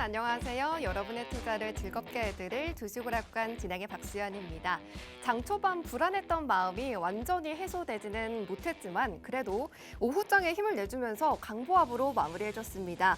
안녕하세요. 여러분의 투자를 즐겁게 해드릴 주식오락관 진행의 박수연입니다. 장 초반 불안했던 마음이 완전히 해소되지는 못했지만 그래도 오후장에 힘을 내주면서 강보합으로 마무리해줬습니다.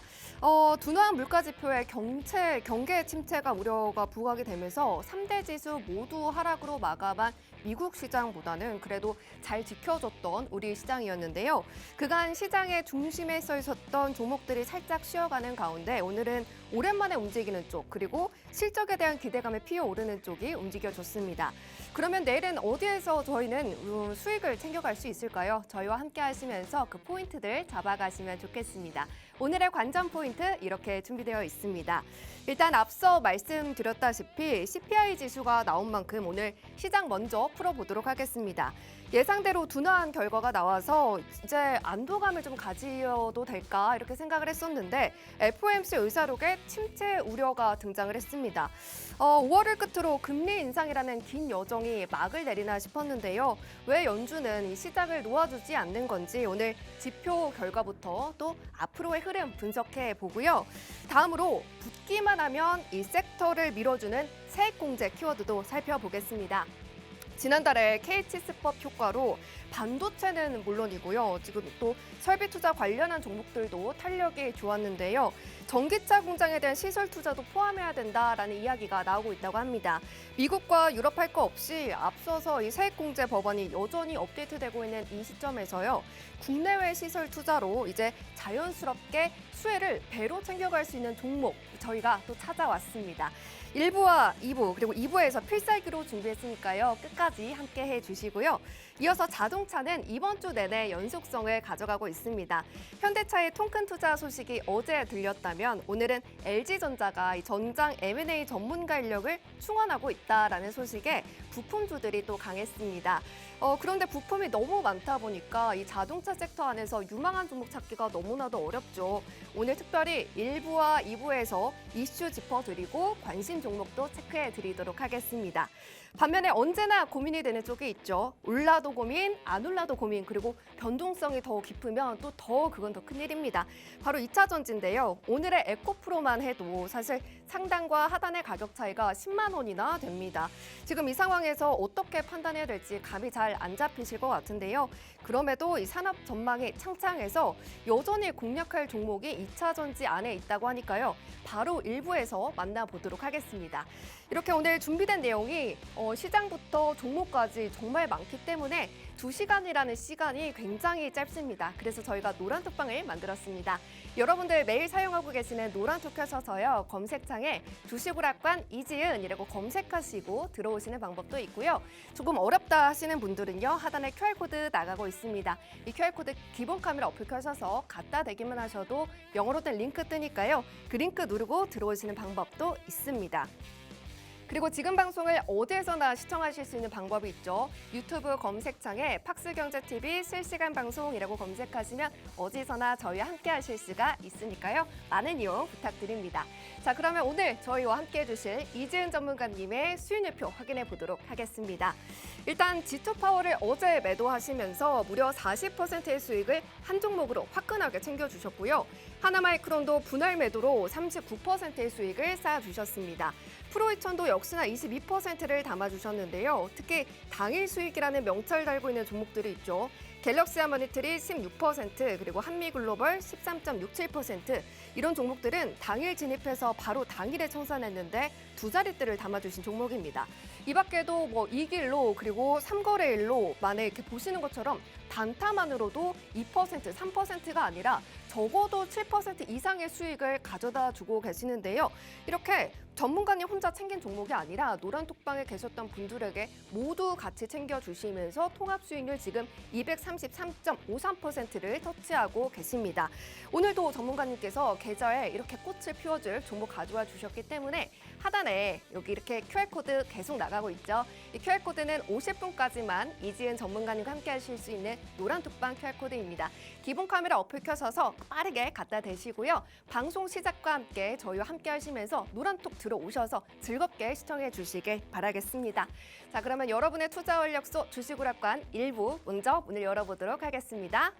둔화한 물가지표의 경계 침체가 우려가 부각이 되면서 3대 지수 모두 하락으로 마감한 미국 시장보다는 그래도 잘 지켜줬던 우리 시장이었는데요. 그간 시장의 중심에 서 있었던 종목들이 살짝 쉬어가는 가운데 오늘은 오랜만에 움직이는 쪽 그리고 실적에 대한 기대감에 피어오르는 쪽이 움직여줬습니다. 그러면 내일은 어디에서 저희는 수익을 챙겨갈 수 있을까요? 저희와 함께 하시면서 그 포인트들 잡아가시면 좋겠습니다. 오늘의 관전 포인트 이렇게 준비되어 있습니다. 일단 앞서 말씀드렸다시피 CPI 지수가 나온 만큼 오늘 시장 먼저 풀어보도록 하겠습니다. 예상대로 둔화한 결과가 나와서 이제 안도감을 좀 가지어도 될까 이렇게 생각을 했었는데 FOMC 의사록에 침체 우려가 등장을 했습니다. 5월을 끝으로 금리 인상이라는 긴 여정이 막을 내리나 싶었는데요. 왜 연준은 이 시작을 놓아주지 않는 건지 오늘 지표 결과부터 또 앞으로의 흐름 분석해 보고요. 다음으로 붙기만 하면 이 섹터를 밀어주는 세액공제 키워드도 살펴보겠습니다. 지난달에 KT스법 효과로 반도체는 물론이고요. 지금 또 설비 투자 관련한 종목들도 탄력이 좋았는데요. 전기차 공장에 대한 시설 투자도 포함해야 된다라는 이야기가 나오고 있다고 합니다. 미국과 유럽 할 거 없이 앞서서 이 세액공제 법안이 여전히 업데이트되고 있는 이 시점에서요. 국내외 시설 투자로 이제 자연스럽게 수혜를 배로 챙겨갈 수 있는 종목 저희가 또 찾아왔습니다. 1부와 2부 그리고 2부에서 필살기로 준비했으니까요. 끝까지 함께 해주시고요. 이어서 자동차는 이번 주 내내 연속성을 가져가고 있습니다. 현대차의 통큰 투자 소식이 어제 들렸다면 오늘은 LG전자가 이 전장 M&A 전문가 인력을 충원하고 있다라는 소식에 부품주들이 또 강했습니다. 그런데 부품이 너무 많다 보니까 이 자동차 섹터 안에서 유망한 종목 찾기가 너무나도 어렵죠. 오늘 특별히 1부와 2부에서 이슈 짚어드리고 관심 종목도 체크해드리도록 하겠습니다. 반면에 언제나 고민이 되는 쪽이 있죠. 올라도 고민, 안 올라도 고민, 그리고 변동성이 더 깊으면 또 그건 더 큰일입니다. 바로 2차 전지인데요. 오늘의 에코프로만 해도 사실 상단과 하단의 가격 차이가 10만 원이나 됩니다. 지금 이 상황에서 어떻게 판단해야 될지 감이 잘 안 잡히실 것 같은데요. 그럼에도 이 산업 전망이 창창해서 여전히 공략할 종목이 2차 전지 안에 있다고 하니까요. 바로 1부에서 만나보도록 하겠습니다. 이렇게 오늘 준비된 내용이 시장부터 종목까지 정말 많기 때문에 2시간이라는 시간이 굉장히 짧습니다. 그래서 저희가 노란톡방을 만들었습니다. 여러분들 매일 사용하고 계시는 노란톡 켜셔서요. 검색창에 주식오락관 이지은이라고 검색하시고 들어오시는 방법도 있고요. 조금 어렵다 하시는 분들은요. 하단에 QR코드 나가고 있습니다. 이 QR코드 기본 카메라 어플 켜셔서 갖다 대기만 하셔도 영어로 된 링크 뜨니까요. 그 링크 누르고 들어오시는 방법도 있습니다. 그리고 지금 방송을 어디에서나 시청하실 수 있는 방법이 있죠. 유튜브 검색창에 팍스경제TV 실시간 방송이라고 검색하시면 어디서나 저희와 함께 하실 수가 있으니까요. 많은 이용 부탁드립니다. 자, 그러면 오늘 저희와 함께 해주실 이지은 전문가님의 수익률표 확인해 보도록 하겠습니다. 일단 G2파워를 어제 매도하시면서 무려 40%의 수익을 한 종목으로 화끈하게 챙겨주셨고요. 하나마이크론도 분할 매도로 39%의 수익을 쌓아주셨습니다. 프로이천도 역시나 22%를 담아주셨는데요. 특히 당일 수익이라는 명찰 달고 있는 종목들이 있죠. 갤럭시 하모니터리 16%, 그리고 한미글로벌 13.67% 이런 종목들은 당일 진입해서 바로 당일에 청산했는데 두 자릿대를 담아주신 종목입니다. 이 밖에도 뭐 2길로 그리고 3거래일로 만에 이렇게 보시는 것처럼 단타만으로도 2%, 3%가 아니라 적어도 7% 이상의 수익을 가져다 주고 계시는데요. 이렇게 전문가님 혼자 챙긴 종목이 아니라 노란톡방에 계셨던 분들에게 모두 같이 챙겨주시면서 통합 수익률 지금 233.53%를 터치하고 계십니다. 오늘도 전문가님께서 계좌에 이렇게 꽃을 피워줄 종목 가져와 주셨기 때문에 하단에 여기 이렇게 QR코드 계속 나가고 있죠. 이 QR코드는 50분까지만 이지은 전문가님과 함께 하실 수 있는 노란톡방 QR코드입니다. 기본 카메라 어플 켜셔서 빠르게 갖다 대시고요. 방송 시작과 함께 저희와 함께 하시면서 노란톡 들어오셔서 즐겁게 시청해 주시길 바라겠습니다. 자, 그러면 여러분의 투자 활력소 주식오락관 1부 먼저 문을 열어보도록 하겠습니다.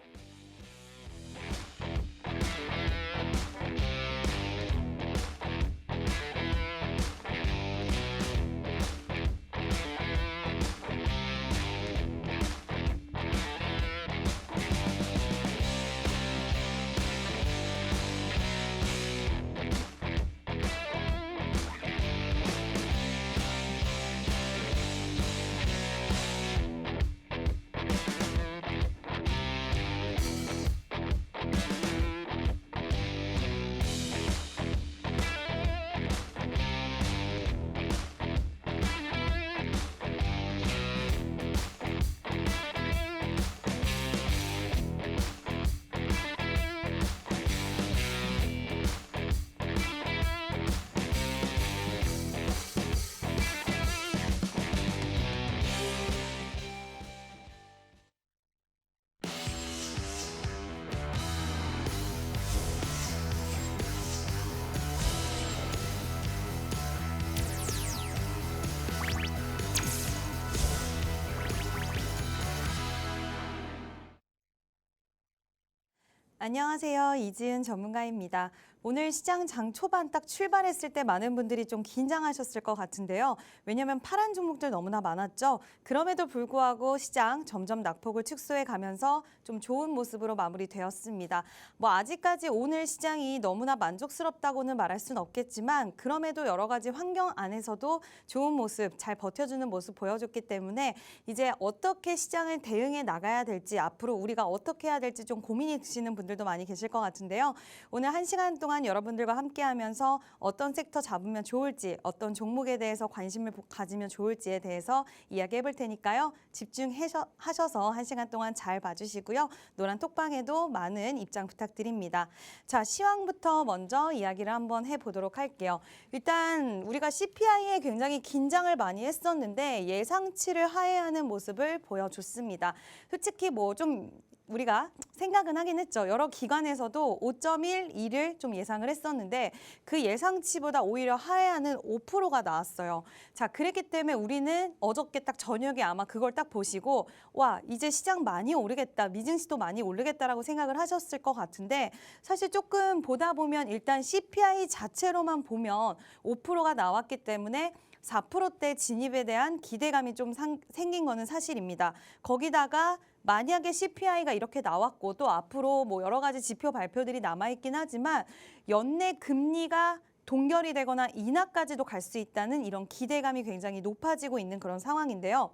안녕하세요. 이지은 전문가입니다. 오늘 시장 장 초반 딱 출발했을 때 많은 분들이 좀 긴장하셨을 것 같은데요. 왜냐하면 파란 종목들 너무나 많았죠. 그럼에도 불구하고 시장 점점 낙폭을 축소해 가면서 좀 좋은 모습으로 마무리되었습니다. 아직까지 오늘 시장이 너무나 만족스럽다고는 말할 수는 없겠지만 그럼에도 여러 가지 환경 안에서도 좋은 모습, 잘 버텨주는 모습 보여줬기 때문에 이제 어떻게 시장을 대응해 나가야 될지 앞으로 우리가 어떻게 해야 될지 좀 고민이 드시는 분들도 많이 계실 것 같은데요. 오늘 1시간 동안 여러분들과 함께하면서 어떤 섹터 잡으면 좋을지, 어떤 종목에 대해서 관심을 가지면 좋을지에 대해서 이야기해 볼 테니까요. 집중하셔서 1시간 동안 잘 봐주시고요. 노란 톡방에도 많은 입장 부탁드립니다. 자, 시황부터 먼저 이야기를 한번 해보도록 할게요. 일단 우리가 CPI에 굉장히 긴장을 많이 했었는데 예상치를 하회하는 모습을 보여줬습니다. 솔직히 좀 우리가 생각은 하긴 했죠. 여러 기관에서도 5.1, 2를 좀 예상을 했었는데 그 예상치보다 오히려 하회하는 5%가 나왔어요. 자, 그랬기 때문에 우리는 어저께 딱 저녁에 아마 그걸 딱 보시고 와, 이제 시장 많이 오르겠다, 미증시도 많이 오르겠다라고 생각을 하셨을 것 같은데 사실 조금 보다 보면 일단 CPI 자체로만 보면 5%가 나왔기 때문에 4%대 진입에 대한 기대감이 좀 생긴 거는 사실입니다. 거기다가 만약에 CPI가 이렇게 나왔고 또 앞으로 여러 가지 지표 발표들이 남아있긴 하지만 연내 금리가 동결이 되거나 인하까지도 갈 수 있다는 이런 기대감이 굉장히 높아지고 있는 그런 상황인데요.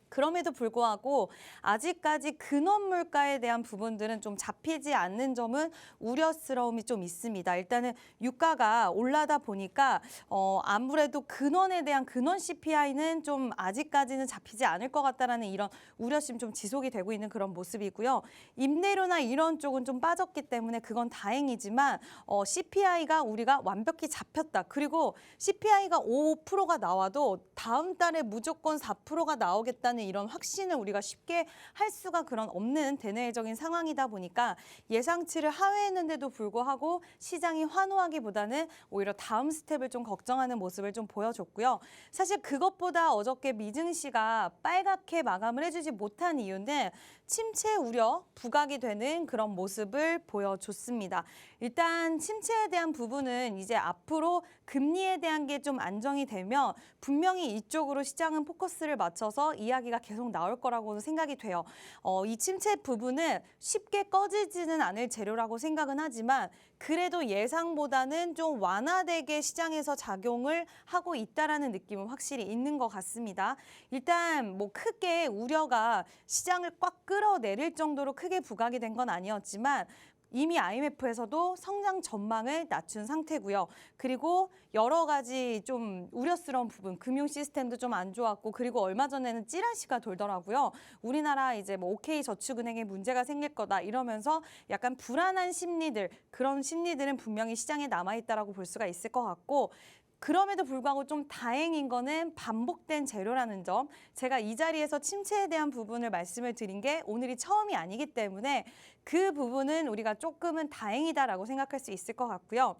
그럼에도 불구하고 아직까지 근원 물가에 대한 부분들은 좀 잡히지 않는 점은 우려스러움이 좀 있습니다. 일단은 유가가 올라다 보니까 아무래도 근원에 대한 근원 CPI는 좀 아직까지는 잡히지 않을 것 같다라는 이런 우려심 좀 지속이 되고 있는 그런 모습이고요. 임대료나 이런 쪽은 좀 빠졌기 때문에 그건 다행이지만 CPI가 우리가 완벽히 잡혔다. 그리고 CPI가 5%가 나와도 다음 달에 무조건 4%가 나오겠다는 이런 확신을 우리가 쉽게 할 수가 없는 대내적인 상황이다 보니까 예상치를 하회했는데도 불구하고 시장이 환호하기보다는 오히려 다음 스텝을 좀 걱정하는 모습을 좀 보여줬고요. 사실 그것보다 어저께 미증시가 빨갛게 마감을 해주지 못한 이유는 침체 우려 부각이 되는 그런 모습을 보여줬습니다. 일단 침체에 대한 부분은 이제 앞으로 금리에 대한 게 좀 안정이 되면 분명히 이쪽으로 시장은 포커스를 맞춰서 이야기가 계속 나올 거라고 생각이 돼요. 이 침체 부분은 쉽게 꺼지지는 않을 재료라고 생각은 하지만 그래도 예상보다는 좀 완화되게 시장에서 작용을 하고 있다라는 느낌은 확실히 있는 것 같습니다. 일단 크게 우려가 시장을 꽉 끌어내릴 정도로 크게 부각이 된 건 아니었지만 이미 IMF에서도 성장 전망을 낮춘 상태고요. 그리고 여러 가지 좀 우려스러운 부분, 금융 시스템도 좀 안 좋았고 그리고 얼마 전에는 찌라시가 돌더라고요. 우리나라 이제 OK저축은행에 문제가 생길 거다 이러면서 약간 불안한 심리들, 그런 심리들은 분명히 시장에 남아있다라고 볼 수가 있을 것 같고 그럼에도 불구하고 좀 다행인 거는 반복된 재료라는 점. 제가 이 자리에서 침체에 대한 부분을 말씀을 드린 게 오늘이 처음이 아니기 때문에 그 부분은 우리가 조금은 다행이다라고 생각할 수 있을 것 같고요.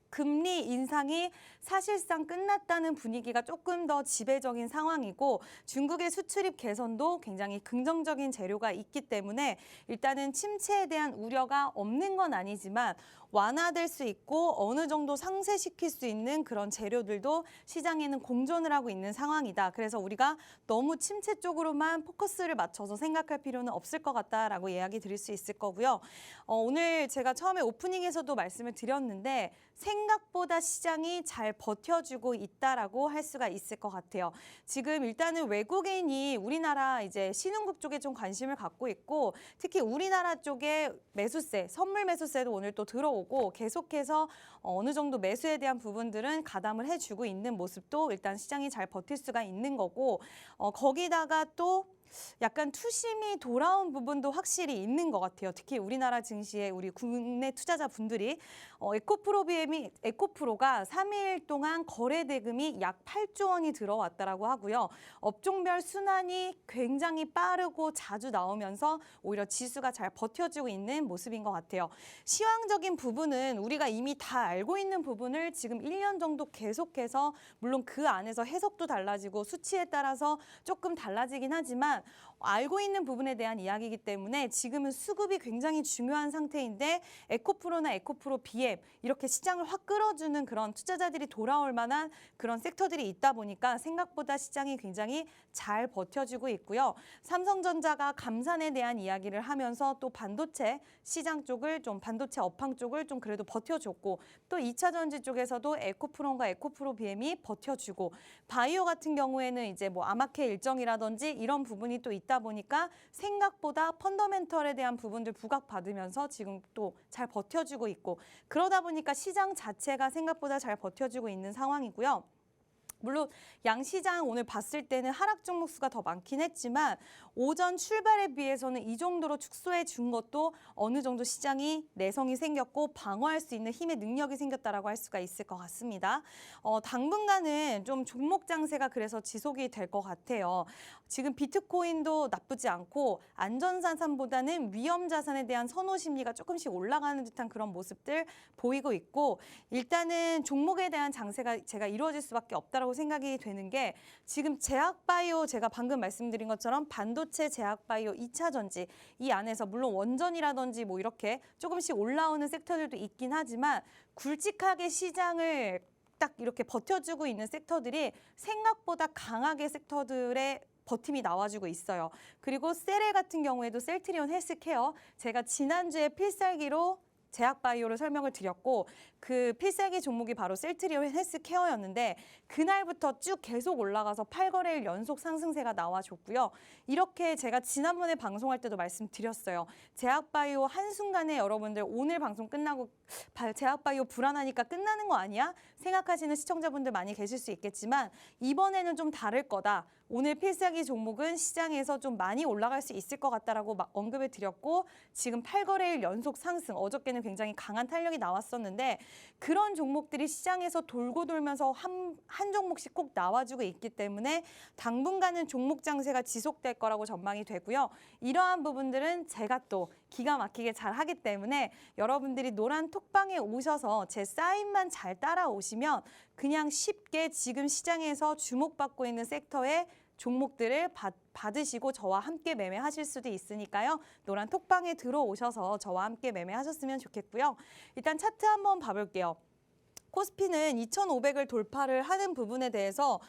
금리 인상이 사실상 끝났다는 분위기가 조금 더 지배적인 상황이고 중국의 수출입 개선도 굉장히 긍정적인 재료가 있기 때문에 일단은 침체에 대한 우려가 없는 건 아니지만 완화될 수 있고 어느 정도 상쇄시킬 수 있는 그런 재료들도 시장에는 공존을 하고 있는 상황이다. 그래서 우리가 너무 침체 쪽으로만 포커스를 맞춰서 생각할 필요는 없을 것 같다라고 이야기 드릴 수 있을 거고요. 오늘 제가 처음에 오프닝에서도 말씀을 드렸는데 생각보다 시장이 잘 버텨주고 있다라고 할 수가 있을 것 같아요. 지금 일단은 외국인이 우리나라 이제 신흥국 쪽에 좀 관심을 갖고 있고 특히 우리나라 쪽에 매수세, 선물 매수세도 오늘 또 들어오고 계속해서 어느 정도 매수에 대한 부분들은 가담을 해주고 있는 모습도 일단 시장이 잘 버틸 수가 있는 거고 거기다가 또 약간 투심이 돌아온 부분도 확실히 있는 것 같아요. 특히 우리나라 증시에 우리 국내 투자자분들이 에코프로가 3일 동안 거래 대금이 약 8조 원이 들어왔다라고 하고요. 업종별 순환이 굉장히 빠르고 자주 나오면서 오히려 지수가 잘 버텨주고 있는 모습인 것 같아요. 시황적인 부분은 우리가 이미 다 알고 있는 부분을 지금 1년 정도 계속해서 물론 그 안에서 해석도 달라지고 수치에 따라서 조금 달라지긴 하지만 알고 있는 부분에 대한 이야기이기 때문에 지금은 수급이 굉장히 중요한 상태인데 에코프로나 에코프로 BM 이렇게 시장을 확 끌어주는 그런 투자자들이 돌아올 만한 그런 섹터들이 있다 보니까 생각보다 시장이 굉장히 잘 버텨주고 있고요. 삼성전자가 감산에 대한 이야기를 하면서 또 반도체 시장 쪽을 좀 반도체 업황 쪽을 좀 그래도 버텨줬고 또 2차 전지 쪽에서도 에코프로과 에코프로 BM이 버텨주고 바이오 같은 경우에는 이제 뭐 아마케 일정이라든지 이런 부분이 또 있다 보니까 생각보다 펀더멘털에 대한 부분들 부각받으면서 지금 또 잘 버텨주고 있고 그러다 보니까 시장 자체가 생각보다 잘 버텨주고 있는 상황이고요. 물론 양시장 오늘 봤을 때는 하락 종목 수가 더 많긴 했지만 오전 출발에 비해서는 이 정도로 축소해 준 것도 어느 정도 시장이 내성이 생겼고 방어할 수 있는 힘의 능력이 생겼다라고 할 수가 있을 것 같습니다. 당분간은 좀 종목 장세가 그래서 지속이 될 것 같아요. 지금 비트코인도 나쁘지 않고 안전자산보다는 위험자산에 대한 선호 심리가 조금씩 올라가는 듯한 그런 모습들 보이고 있고 일단은 종목에 대한 장세가 제가 이루어질 수밖에 없다라고 생각이 되는 게 지금 제약바이오 제가 방금 말씀드린 것처럼 반도체 제약바이오 2차 전지 이 안에서 물론 원전이라든지 뭐 이렇게 조금씩 올라오는 섹터들도 있긴 하지만 굵직하게 시장을 딱 이렇게 버텨주고 있는 섹터들이 생각보다 강하게 섹터들의 버팀이 나와주고 있어요. 그리고 셀에 같은 경우에도 셀트리온 헬스케어 제가 지난주에 필살기로 제약바이오를 설명을 드렸고 그 필살기 종목이 바로 셀트리온 헬스케어였는데 그날부터 쭉 계속 올라가서 8거래일 연속 상승세가 나와줬고요. 이렇게 제가 지난번에 방송할 때도 말씀드렸어요. 제약바이오 한순간에 여러분들 오늘 방송 끝나고 제약바이오 불안하니까 끝나는 거 아니야? 생각하시는 시청자분들 많이 계실 수 있겠지만 이번에는 좀 다를 거다. 오늘 필살기 종목은 시장에서 좀 많이 올라갈 수 있을 것 같다라고 언급을 드렸고 지금 8거래일 연속 상승, 어저께는 굉장히 강한 탄력이 나왔었는데 그런 종목들이 시장에서 돌고 돌면서 한 종목씩 꼭 나와주고 있기 때문에 당분간은 종목 장세가 지속될 거라고 전망이 되고요. 이러한 부분들은 제가 또 기가 막히게 잘 하기 때문에 여러분들이 노란 톡방에 오셔서 제 사인만 잘 따라오시면 그냥 쉽게 지금 시장에서 주목받고 있는 섹터의 종목들을 받으시고 저와 함께 매매하실 수도 있으니까요. 노란 톡방에 들어오셔서 저와 함께 매매하셨으면 좋겠고요. 일단 차트 한번 봐볼게요. 코스피는 2,500을 돌파를 하는 부분에 대해서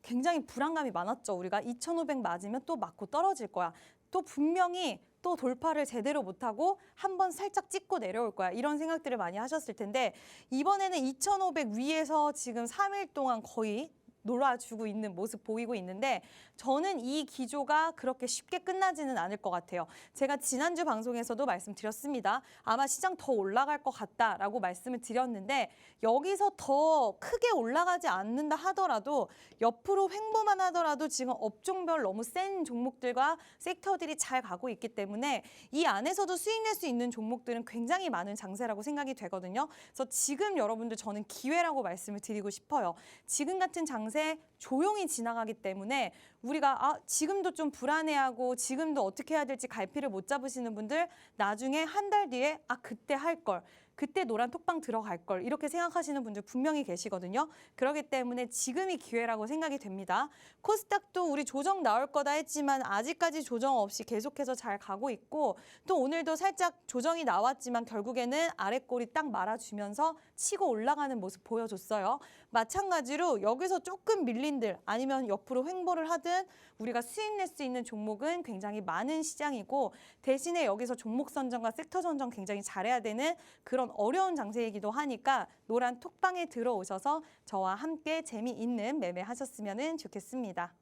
굉장히 불안감이 많았죠. 우리가 2,500 맞으면 또 맞고 떨어질 거야. 또 분명히 또 돌파를 제대로 못하고 한번 살짝 찍고 내려올 거야. 이런 생각들을 많이 하셨을 텐데 이번에는 2,500 위에서 지금 3일 동안 거의 놀아주고 있는 모습 보이고 있는데 저는 이 기조가 그렇게 쉽게 끝나지는 않을 것 같아요. 제가 지난주 방송에서도 말씀드렸습니다. 아마 시장 더 올라갈 것 같다라고 말씀을 드렸는데 여기서 더 크게 올라가지 않는다 하더라도 옆으로 횡보만 하더라도 지금 업종별 너무 센 종목들과 섹터들이 잘 가고 있기 때문에 이 안에서도 수익 낼 수 있는 종목들은 굉장히 많은 장세라고 생각이 되거든요. 그래서 지금 여러분들 저는 기회라고 말씀을 드리고 싶어요. 지금 같은 장세 조용히 지나가기 때문에 우리가 지금도 좀 불안해하고 지금도 어떻게 해야 될지 갈피를 못 잡으시는 분들 나중에 한 달 뒤에 그때 할 걸. 그때 노란 톡방 들어갈 걸 이렇게 생각하시는 분들 분명히 계시거든요. 그렇기 때문에 지금이 기회라고 생각이 됩니다. 코스닥도 우리 조정 나올 거다 했지만 아직까지 조정 없이 계속해서 잘 가고 있고 또 오늘도 살짝 조정이 나왔지만 결국에는 아랫골이 딱 말아주면서 치고 올라가는 모습 보여줬어요. 마찬가지로 여기서 조금 밀린들 아니면 옆으로 횡보를 하든 우리가 수익 낼 수 있는 종목은 굉장히 많은 시장이고 대신에 여기서 종목 선정과 섹터 선정 굉장히 잘해야 되는 그런 어려운 장세이기도 하니까 노란 톡방에 들어오셔서 저와 함께 재미있는 매매하셨으면 좋겠습니다.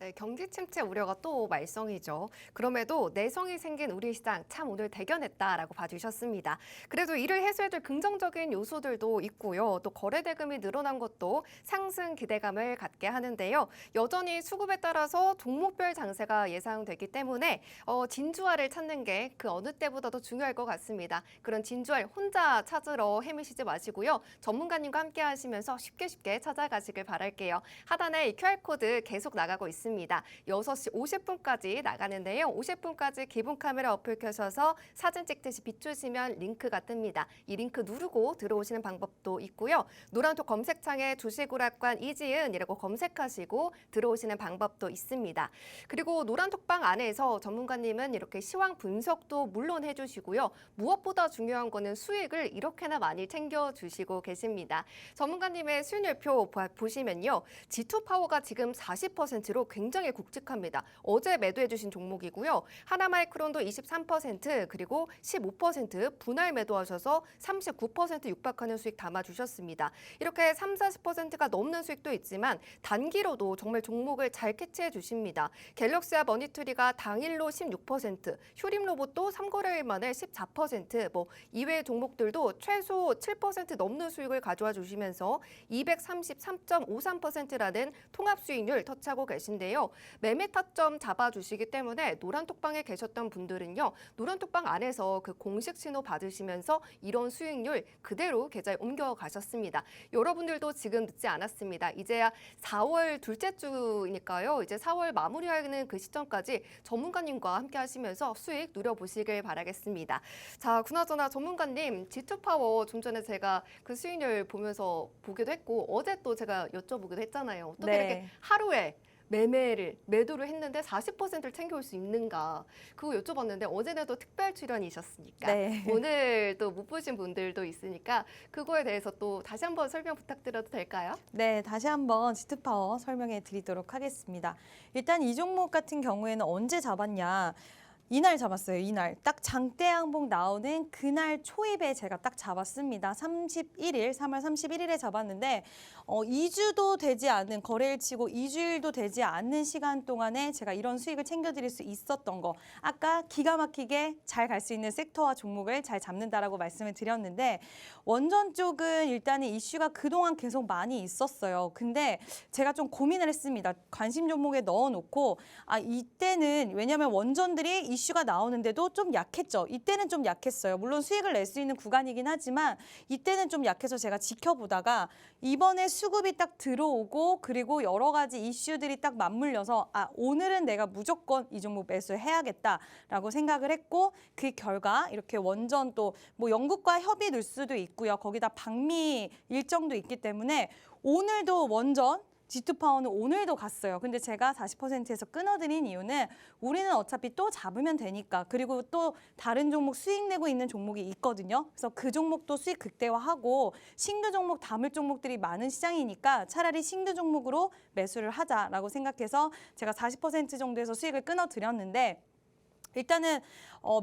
네, 경기 침체 우려가 또 말썽이죠. 그럼에도 내성이 생긴 우리 시장 참 오늘 대견했다라고 봐주셨습니다. 그래도 이를 해소해줄 긍정적인 요소들도 있고요. 또 거래 대금이 늘어난 것도 상승 기대감을 갖게 하는데요. 여전히 수급에 따라서 종목별 장세가 예상되기 때문에 진주알을 찾는 게 그 어느 때보다도 중요할 것 같습니다. 그런 진주알 혼자 찾으러 헤매시지 마시고요. 전문가님과 함께 하시면서 쉽게 찾아가시길 바랄게요. 하단에 이 QR코드 계속 나가고 있습니다. 있습니다. 6시 50분까지 나가는데요. 50분까지 기본 카메라 어플 켜셔서 사진 찍듯이 비추시면 링크가 뜹니다. 이 링크 누르고 들어오시는 방법도 있고요. 노란톡 검색창에 주식오락관 이지은이라고 검색하시고 들어오시는 방법도 있습니다. 그리고 노란톡방 안에서 전문가님은 이렇게 시황 분석도 물론 해주시고요. 무엇보다 중요한 거는 수익을 이렇게나 많이 챙겨주시고 계십니다. 전문가님의 수익률표 보시면요. G2파워가 지금 40%로 굉장히 굵직합니다. 어제 매도해주신 종목이고요. 하나마이크론도 23% 그리고 15% 분할 매도하셔서 39% 육박하는 수익 담아주셨습니다. 이렇게 30~40%가 넘는 수익도 있지만 단기로도 정말 종목을 잘 캐치해 주십니다. 갤럭시와 머니투리가 당일로 16%, 휴림로봇도 3거래일 만에 14%, 이외의 종목들도 최소 7% 넘는 수익을 가져와 주시면서 233.53%라는 통합 수익률 터치하고 계신데요. 매매 타점 잡아주시기 때문에 노란톡방에 계셨던 분들은요. 노란톡방 안에서 그 공식 신호 받으시면서 이런 수익률 그대로 계좌에 옮겨가셨습니다. 여러분들도 지금 늦지 않았습니다. 이제야 4월 둘째 주니까요. 이제 4월 마무리하는 그 시점까지 전문가님과 함께 하시면서 수익 누려보시길 바라겠습니다. 자, 그나저나 전문가님, G2파워 좀 전에 제가 그 수익률 보면서 보기도 했고 어제 또 제가 여쭤보기도 했잖아요. 어떻게 네. 이렇게 하루에 매도를 했는데 40%를 챙겨올 수 있는가 그거 여쭤봤는데 어제는 또 특별 출연이셨으니까 네. 오늘 또 못 보신 분들도 있으니까 그거에 대해서 또 다시 한번 설명 부탁드려도 될까요? 네, 다시 한번 G2파워 설명해 드리도록 하겠습니다. 일단 이 종목 같은 경우에는 언제 잡았냐? 이날 잡았어요. 이날 딱 장대 항복 나오는 그날 초입에 제가 딱 잡았습니다. 3월 31일에 잡았는데 2주도 되지 않은 거래일 치고 2주일도 되지 않는 시간 동안에 제가 이런 수익을 챙겨드릴 수 있었던 거. 아까 기가 막히게 잘 갈 수 있는 섹터와 종목을 잘 잡는다라고 말씀을 드렸는데 원전 쪽은 일단은 이슈가 그동안 계속 많이 있었어요. 근데 제가 좀 고민을 했습니다. 관심 종목에 넣어놓고 이때는 왜냐하면 원전들이 이슈가 나오는데도 좀 약했죠. 이때는 좀 약했어요. 물론 수익을 낼 수 있는 구간이긴 하지만 이때는 좀 약해서 제가 지켜보다가 이번에 수급이 딱 들어오고 그리고 여러 가지 이슈들이 딱 맞물려서 오늘은 내가 무조건 이 종목 매수해야겠다라고 생각을 했고 그 결과 이렇게 원전 또 영국과 협의 뉴스도 있고요. 거기다 방미 일정도 있기 때문에 오늘도 원전 G2파워는 오늘도 갔어요. 근데 제가 40%에서 끊어드린 이유는 우리는 어차피 또 잡으면 되니까 그리고 또 다른 종목 수익 내고 있는 종목이 있거든요. 그래서 그 종목도 수익 극대화하고 신규 종목 담을 종목들이 많은 시장이니까 차라리 신규 종목으로 매수를 하자라고 생각해서 제가 40% 정도에서 수익을 끊어드렸는데 일단은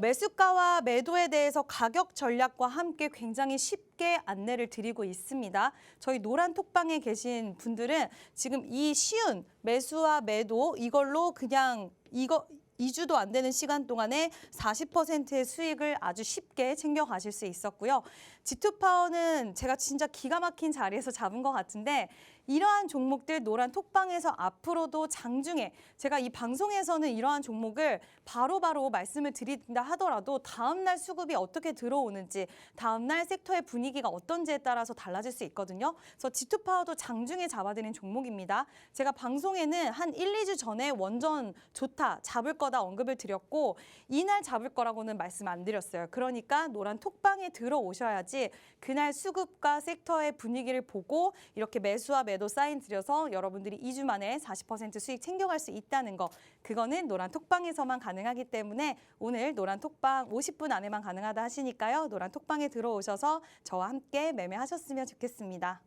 매수가와 매도에 대해서 가격 전략과 함께 굉장히 쉽게 안내를 드리고 있습니다. 저희 노란 톡방에 계신 분들은 지금 이 쉬운 매수와 매도 이걸로 그냥 2주도 안 되는 시간 동안에 40%의 수익을 아주 쉽게 챙겨가실 수 있었고요. G2파워는 제가 진짜 기가 막힌 자리에서 잡은 것 같은데 이러한 종목들 노란 톡방에서 앞으로도 장중에 제가 이 방송에서는 이러한 종목을 바로바로 말씀을 드린다 하더라도 다음날 수급이 어떻게 들어오는지 다음날 섹터의 분위기가 어떤지에 따라서 달라질 수 있거든요. 그래서 G2파워도 장중에 잡아드린 종목입니다. 제가 방송에는 한 1, 2주 전에 원전 좋다, 잡을 거다 언급을 드렸고 이날 잡을 거라고는 말씀 안 드렸어요. 그러니까 노란 톡방에 들어오셔야지 그날 수급과 섹터의 분위기를 보고 이렇게 매수와 매도 사인 드려서 여러분들이 2주 만에 40% 수익 챙겨갈 수 있다는 거. 그거는 노란 톡방에서만 가능하기 때문에 오늘 노란 톡방 50분 안에만 가능하다 하시니까요. 노란 톡방에 들어오셔서 저와 함께 매매하셨으면 좋겠습니다.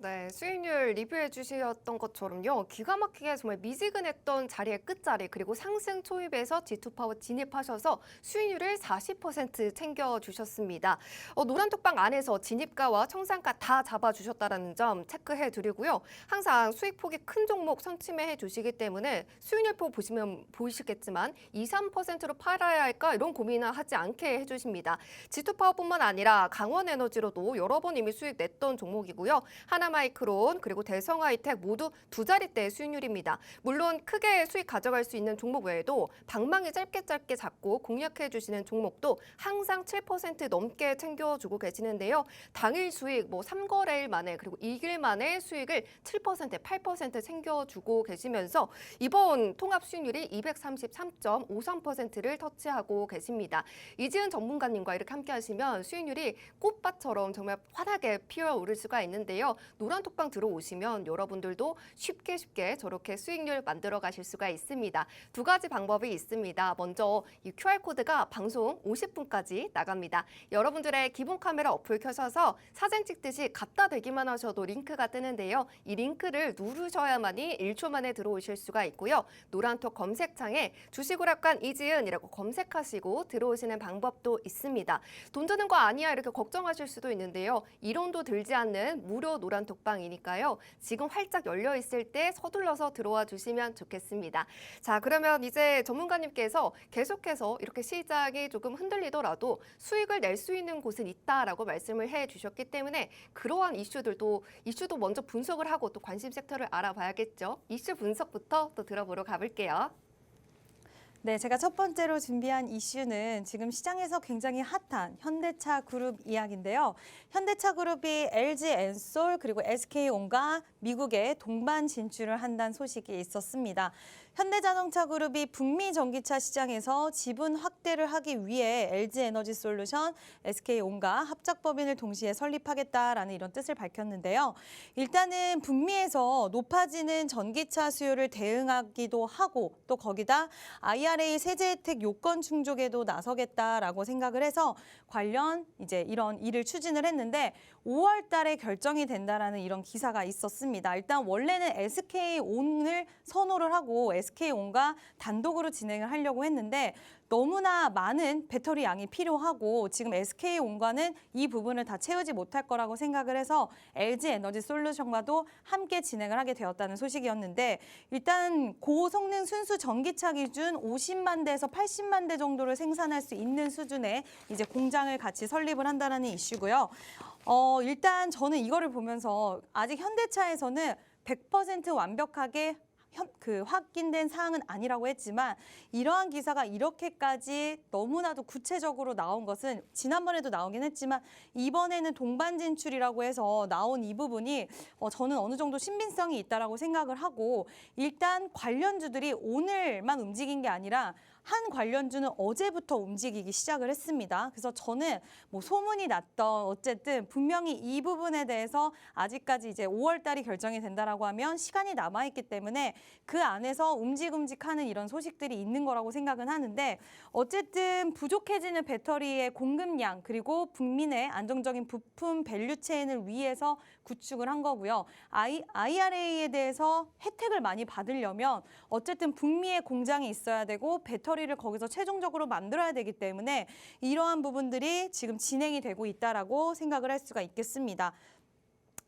네, 수익률 리뷰해 주셨던 것처럼요. 기가 막히게 정말 미지근했던 자리의 끝자리 그리고 상승 초입에서 G2파워 진입하셔서 수익률을 40% 챙겨주셨습니다. 노란톡방 안에서 진입가와 청산가 다 잡아주셨다는 점 체크해 드리고요. 항상 수익폭이 큰 종목 선침해 주시기 때문에 수익률표 보시면 보이시겠지만 2, 3%로 팔아야 할까 이런 고민을 하지 않게 해주십니다. G2파워뿐만 아니라 강원에너지로도 여러 번 이미 수익 냈던 종목이고요. 하나 하나마이크론 그리고 대성하이텍 모두 두 자릿대 수익률입니다. 물론 크게 수익 가져갈 수 있는 종목 외에도 방망이 짧게 잡고 공략해 주시는 종목도 항상 7% 넘게 챙겨주고 계시는데요. 당일 수익 3거래일 만에 그리고 2일 만에 수익을 7%, 8% 챙겨주고 계시면서 이번 통합 수익률이 233.53%를 터치하고 계십니다. 이지은 전문가님과 이렇게 함께 하시면 수익률이 꽃밭처럼 정말 환하게 피어오를 수가 있는데요. 노란톡방 들어오시면 여러분들도 쉽게 저렇게 수익률 만들어 가실 수가 있습니다. 두 가지 방법이 있습니다. 먼저 이 QR코드가 방송 50분까지 나갑니다. 여러분들의 기본 카메라 어플 켜셔서 사진 찍듯이 갖다 대기만 하셔도 링크가 뜨는데요. 이 링크를 누르셔야만이 1초 만에 들어오실 수가 있고요. 노란톡 검색창에 주식오락관 이지은이라고 검색하시고 들어오시는 방법도 있습니다. 돈 드는 거 아니야 이렇게 걱정하실 수도 있는데요. 1원도 들지 않는 무료 노란톡방이니까요. 지금 활짝 열려 있을 때 서둘러서 들어와 주시면 좋겠습니다. 자, 그러면 이제 전문가님께서 계속해서 이렇게 시장이 조금 흔들리더라도 수익을 낼 수 있는 곳은 있다라고 말씀을 해 주셨기 때문에 그러한 이슈도 먼저 분석을 하고 또 관심 섹터를 알아봐야겠죠. 이슈 분석부터 또 들어보러 가볼게요. 네, 제가 첫 번째로 준비한 이슈는 지금 시장에서 굉장히 핫한 현대차 그룹 이야기인데요. 현대차 그룹이 LG 엔솔 그리고 SK온과 미국에 동반 진출을 한다는 소식이 있었습니다. 현대자동차 그룹이 북미 전기차 시장에서 지분 확대를 하기 위해 LG에너지솔루션, SK온과 합작법인을 동시에 설립하겠다라는 이런 뜻을 밝혔는데요. 일단은 북미에서 높아지는 전기차 수요를 대응하기도 하고 또 거기다 IRA 세제 혜택 요건 충족에도 나서겠다라고 생각을 해서 관련 이제 이런 일을 추진을 했는데 5월 달에 결정이 된다라는 이런 기사가 있었습니다. 일단 원래는 SK온을 선호를 하고 SK온과 단독으로 진행을 하려고 했는데 너무나 많은 배터리 양이 필요하고 지금 SK온과는 이 부분을 다 채우지 못할 거라고 생각을 해서 LG에너지솔루션과도 함께 진행을 하게 되었다는 소식이었는데 일단 고성능 순수 전기차 기준 50만 대에서 80만 대 정도를 생산할 수 있는 수준의 이제 공장을 같이 설립을 한다는 이슈고요. 일단 저는 이거를 보면서 아직 현대차에서는 100% 완벽하게 확인된 사항은 아니라고 했지만 이러한 기사가 이렇게까지 너무나도 구체적으로 나온 것은 지난번에도 나오긴 했지만 이번에는 동반 진출이라고 해서 나온 이 부분이 저는 어느 정도 신빙성이 있다라고 생각을 하고 일단 관련주들이 오늘만 움직인 게 아니라 한 관련주는 어제부터 움직이기 시작을 했습니다. 그래서 저는 소문이 났던 어쨌든 분명히 이 부분에 대해서 아직까지 이제 5월 달이 결정이 된다라고 하면 시간이 남아있기 때문에 그 안에서 움직하는 이런 소식들이 있는 거라고 생각은 하는데 어쨌든 부족해지는 배터리의 공급량 그리고 북미 내 안정적인 부품 밸류 체인을 위해서 구축을 한 거고요. IRA에 대해서 혜택을 많이 받으려면 어쨌든 북미에 공장이 있어야 되고 배터리를 거기서 최종적으로 만들어야 되기 때문에 이러한 부분들이 지금 진행이 되고 있다라고 생각을 할 수가 있겠습니다.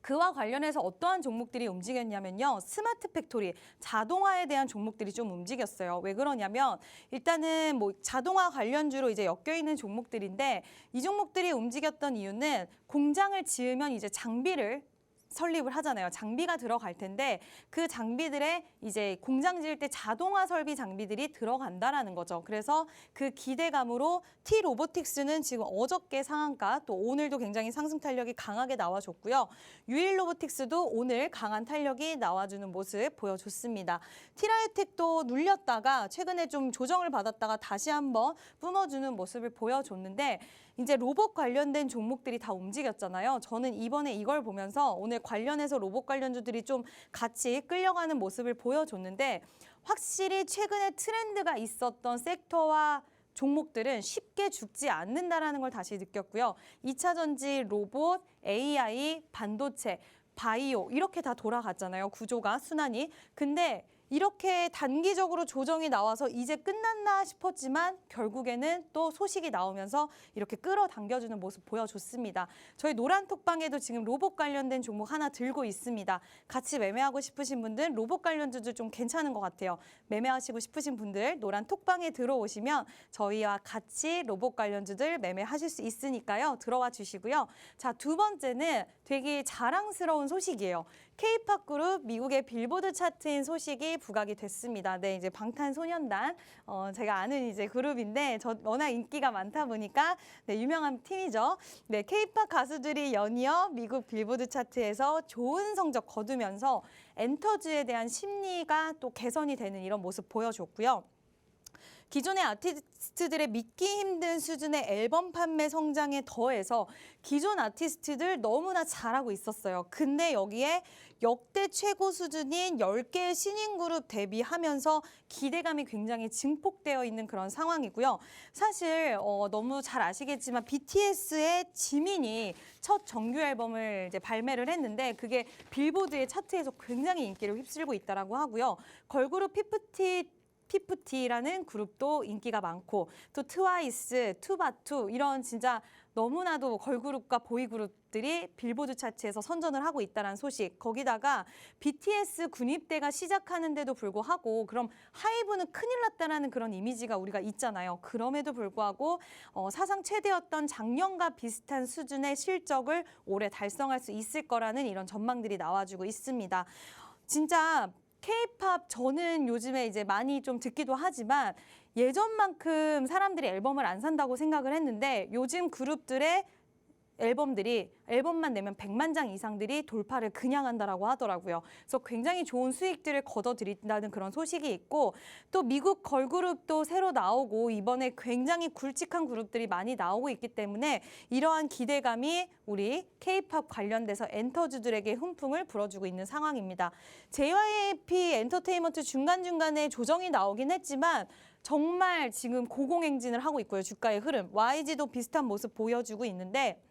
그와 관련해서 어떠한 종목들이 움직였냐면요. 스마트 팩토리, 자동화에 대한 종목들이 좀 움직였어요. 왜 그러냐면 일단은 자동화 관련주로 이제 엮여 있는 종목들인데 이 종목들이 움직였던 이유는 공장을 지으면 이제 장비를 설립을 하잖아요. 장비가 들어갈 텐데 그 장비들에 이제 공장 지을 때 자동화 설비 장비들이 들어간다라는 거죠. 그래서 그 기대감으로 T-로보틱스는 지금 어저께 상한가 또 오늘도 굉장히 상승 탄력이 강하게 나와줬고요. 유일로보틱스도 오늘 강한 탄력이 나와주는 모습 보여줬습니다. 티라유텍도 눌렸다가 최근에 좀 조정을 받았다가 다시 한번 뿜어주는 모습을 보여줬는데 이제 로봇 관련된 종목들이 다 움직였잖아요. 저는 이번에 이걸 보면서 오늘 관련해서 로봇 관련주들이 좀 같이 끌려가는 모습을 보여줬는데 확실히 최근에 트렌드가 있었던 섹터와 종목들은 쉽게 죽지 않는다라는 걸 다시 느꼈고요. 2차 전지, 로봇, AI, 반도체, 바이오 이렇게 다 돌아갔잖아요. 구조가 순환이. 근데 이렇게 단기적으로 조정이 나와서 이제 끝났나 싶었지만 결국에는 또 소식이 나오면서 이렇게 끌어당겨주는 모습 보여줬습니다. 저희 노란톡방에도 지금 로봇 관련된 종목 하나 들고 있습니다. 같이 매매하고 싶으신 분들 로봇 관련주도 좀 괜찮은 것 같아요. 매매하시고 싶으신 분들 노란톡방에 들어오시면 저희와 같이 로봇 관련주들 매매하실 수 있으니까요. 들어와 주시고요. 자, 두 번째는 되게 자랑스러운 소식이에요. K-팝 그룹 미국의 빌보드 차트인 소식이 부각이 됐습니다. 네, 이제 방탄소년단 제가 아는 이제 그룹인데 워낙 인기가 많다 보니까 네, 유명한 팀이죠. 네, K-팝 가수들이 연이어 미국 빌보드 차트에서 좋은 성적 거두면서 엔터주에 대한 심리가 또 개선이 되는 이런 모습 보여줬고요. 기존의 아티스트들의 믿기 힘든 수준의 앨범 판매 성장에 더해서 기존 아티스트들 너무나 잘하고 있었어요. 근데 여기에 역대 최고 수준인 10개의 신인 그룹 데뷔하면서 기대감이 굉장히 증폭되어 있는 그런 상황이고요. 사실 너무 잘 아시겠지만 BTS의 지민이 첫 정규 앨범을 이제 발매를 했는데 그게 빌보드의 차트에서 굉장히 인기를 휩쓸고 있다라고 하고요. 걸그룹 피프티라는 그룹도 인기가 많고 또 트와이스, 투바투 이런 진짜 너무나도 걸그룹과 보이그룹들이 빌보드 차트에서 선전을 하고 있다는 소식. 거기다가 BTS 군입대가 시작하는데도 불구하고 그럼 하이브는 큰일 났다라는 그런 이미지가 우리가 있잖아요. 그럼에도 불구하고 사상 최대였던 작년과 비슷한 수준의 실적을 올해 달성할 수 있을 거라는 이런 전망들이 나와주고 있습니다. 진짜 K-팝 저는 요즘에 이제 많이 좀 듣기도 하지만 예전만큼 사람들이 앨범을 안 산다고 생각을 했는데 요즘 그룹들의 앨범만 내면 100만 장 이상들이 돌파를 그냥 한다라고 하더라고요. 그래서 굉장히 좋은 수익들을 거둬들인다는 그런 소식이 있고 또 미국 걸그룹도 새로 나오고 이번에 굉장히 굵직한 그룹들이 많이 나오고 있기 때문에 이러한 기대감이 우리 K-팝 관련돼서 엔터주들에게 훈풍을 불어주고 있는 상황입니다. JYP 엔터테인먼트 중간중간에 조정이 나오긴 했지만 정말 지금 고공행진을 하고 있고요. 주가의 흐름. YG도 비슷한 모습 보여주고 있는데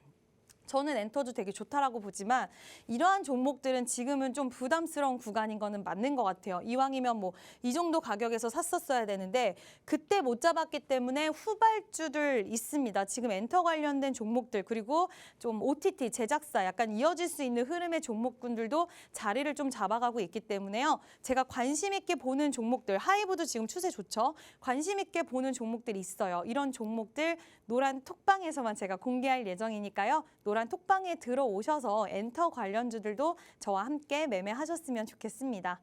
저는 엔터주 되게 좋다라고 보지만 이러한 종목들은 지금은 좀 부담스러운 구간인 거는 맞는 것 같아요. 이왕이면 뭐 이 정도 가격에서 샀었어야 되는데 그때 못 잡았기 때문에 후발주들 있습니다. 지금 엔터 관련된 종목들 그리고 좀 OTT 제작사 약간 이어질 수 있는 흐름의 종목군들도 자리를 좀 잡아가고 있기 때문에요. 제가 관심 있게 보는 종목들 하이브도 지금 추세 좋죠. 관심 있게 보는 종목들이 있어요. 이런 종목들 노란 톡방에서만 제가 공개할 예정이니까요. 노란 톡방에 들어오셔서 엔터 관련주들도 저와 함께 매매하셨으면 좋겠습니다.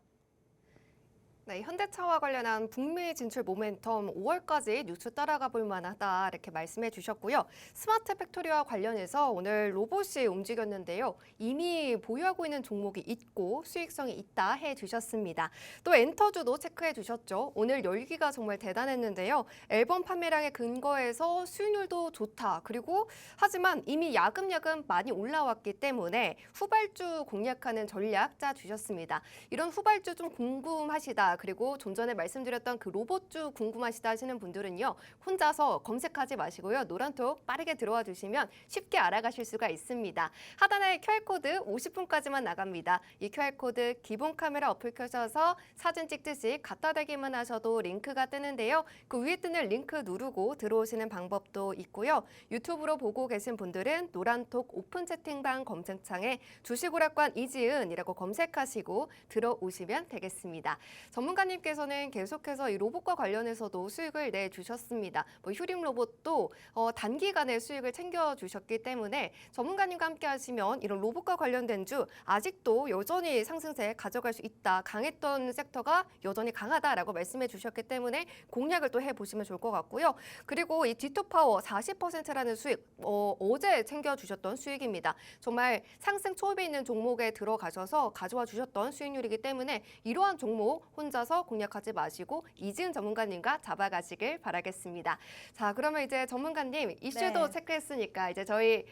네, 현대차와 관련한 북미 진출 모멘텀 5월까지 뉴스 따라가 볼 만하다 이렇게 말씀해 주셨고요. 스마트 팩토리와 관련해서 오늘 로봇이 움직였는데요. 이미 보유하고 있는 종목이 있고 수익성이 있다 해 주셨습니다. 또 엔터주도 체크해 주셨죠. 오늘 열기가 정말 대단했는데요. 앨범 판매량에 근거해서 수익률도 좋다. 그리고 하지만 이미 야금야금 많이 올라왔기 때문에 후발주 공략하는 전략 짜 주셨습니다. 이런 후발주 좀 궁금하시다. 그리고 좀 전에 말씀드렸던 그 로봇주 궁금하시다 하시는 분들은요. 혼자서 검색하지 마시고요. 노란톡 빠르게 들어와 주시면 쉽게 알아가실 수가 있습니다. 하단에 QR코드 50분까지만 나갑니다. 이 QR코드 기본 카메라 어플 켜셔서 사진 찍듯이 갖다 대기만 하셔도 링크가 뜨는데요. 그 위에 뜨는 링크 누르고 들어오시는 방법도 있고요. 유튜브로 보고 계신 분들은 노란톡 오픈 채팅방 검색창에 주식오락관 이지은이라고 검색하시고 들어오시면 되겠습니다. 전문가님께서는 계속해서 이 로봇과 관련해서도 수익을 내주셨습니다. 휴림 로봇도 단기간에 수익을 챙겨주셨기 때문에 전문가님과 함께 하시면 이런 로봇과 관련된 주 아직도 여전히 상승세 가져갈 수 있다. 강했던 섹터가 여전히 강하다라고 말씀해 주셨기 때문에 공략을 또 해보시면 좋을 것 같고요. 그리고 이 디토파워 40%라는 수익 어제 챙겨주셨던 수익입니다. 정말 상승 초입에 있는 종목에 들어가셔서 가져와 주셨던 수익률이기 때문에 이러한 종목 혼자서 공략하지 마시고 이지은 전문가님과 잡아가시길 바라겠습니다. 자, 그러면 이제 전문가님 이슈도 네. 체크했으니까 이제 저희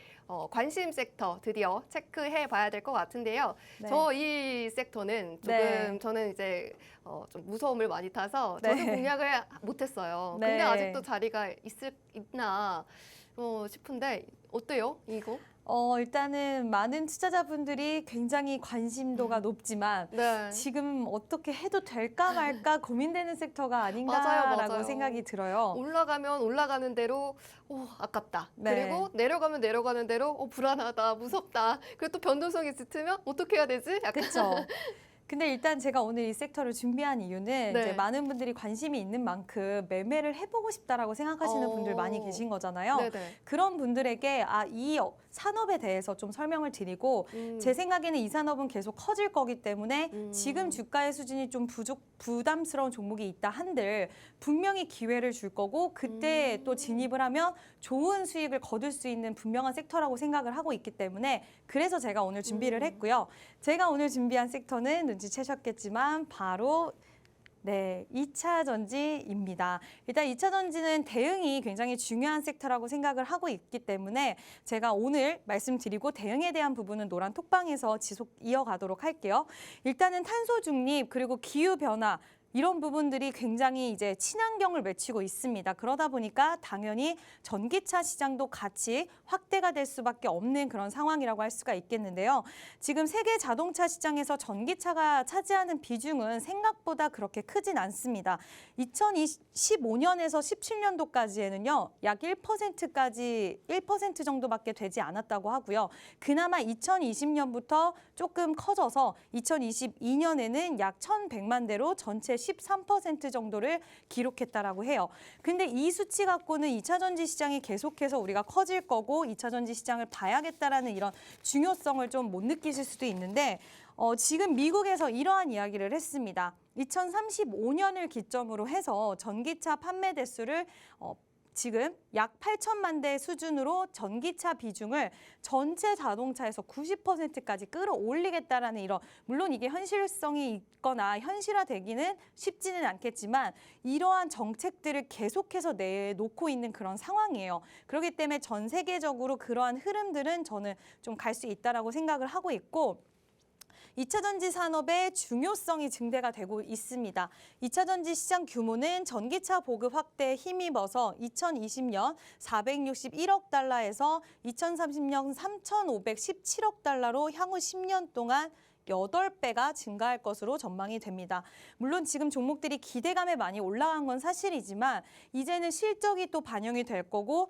관심 섹터 드디어 체크해 봐야 될 것 같은데요. 네. 저 이 섹터는 조금 네. 저는 이제 좀 무서움을 많이 타서 저도 네. 공략을 못했어요. 네. 근데 아직도 자리가 있나 싶은데 어때요, 이거? 일단은 많은 투자자분들이 굉장히 관심도가 높지만 네. 지금 어떻게 해도 될까 말까 고민되는 섹터가 맞아요, 아닌가라고 맞아요. 생각이 들어요. 올라가면 올라가는 대로 아깝다. 네. 그리고 내려가면 내려가는 대로 불안하다, 무섭다. 그리고 또 변동성이 짙으면 어떻게 해야 되지? 약간 그렇죠. 근데 일단 제가 오늘 이 섹터를 준비한 이유는 네. 이제 많은 분들이 관심이 있는 만큼 매매를 해보고 싶다라고 생각하시는 분들 많이 계신 거잖아요. 네네. 그런 분들에게 이 산업에 대해서 좀 설명을 드리고 제 생각에는 이 산업은 계속 커질 거기 때문에 지금 주가의 수준이 좀 부담스러운 종목이 있다 한들 분명히 기회를 줄 거고 그때 또 진입을 하면 좋은 수익을 거둘 수 있는 분명한 섹터라고 생각을 하고 있기 때문에 그래서 제가 오늘 준비를 했고요. 제가 오늘 준비한 섹터는 눈치채셨겠지만 바로 2차 전지입니다. 일단 2차 전지는 대응이 굉장히 중요한 섹터라고 생각을 하고 있기 때문에 제가 오늘 말씀드리고 대응에 대한 부분은 노란 톡방에서 지속 이어가도록 할게요. 일단은 탄소 중립 그리고 기후 변화 이런 부분들이 굉장히 이제 친환경을 외치고 있습니다. 그러다 보니까 당연히 전기차 시장도 같이 확대가 될 수밖에 없는 그런 상황이라고 할 수가 있겠는데요. 지금 세계 자동차 시장에서 전기차가 차지하는 비중은 생각보다 그렇게 크진 않습니다. 2015년에서 17년도까지에는요, 약 1% 정도밖에 되지 않았다고 하고요. 그나마 2020년부터 조금 커져서 2022년에는 약 1,100만 대로 전체 13% 정도를 기록했다라고 해요. 근데 이 수치 갖고는 2차 전지 시장이 계속해서 우리가 커질 거고 2차 전지 시장을 봐야겠다라는 이런 중요성을 좀 못 느끼실 수도 있는데 지금 미국에서 이러한 이야기를 했습니다. 2035년을 기점으로 해서 전기차 판매 대수를 지금 약 8천만 대 수준으로 전기차 비중을 전체 자동차에서 90%까지 끌어올리겠다라는 이런 물론 이게 현실성이 있거나 현실화되기는 쉽지는 않겠지만 이러한 정책들을 계속해서 내놓고 있는 그런 상황이에요. 그렇기 때문에 전 세계적으로 그러한 흐름들은 저는 좀 갈 수 있다라고 생각을 하고 있고 2차 전지 산업의 중요성이 증대가 되고 있습니다. 2차 전지 시장 규모는 전기차 보급 확대에 힘입어서 2020년 461억 달러에서 2030년 3,517억 달러로 향후 10년 동안 8배가 증가할 것으로 전망이 됩니다. 물론 지금 종목들이 기대감에 많이 올라간 건 사실이지만 이제는 실적이 또 반영이 될 거고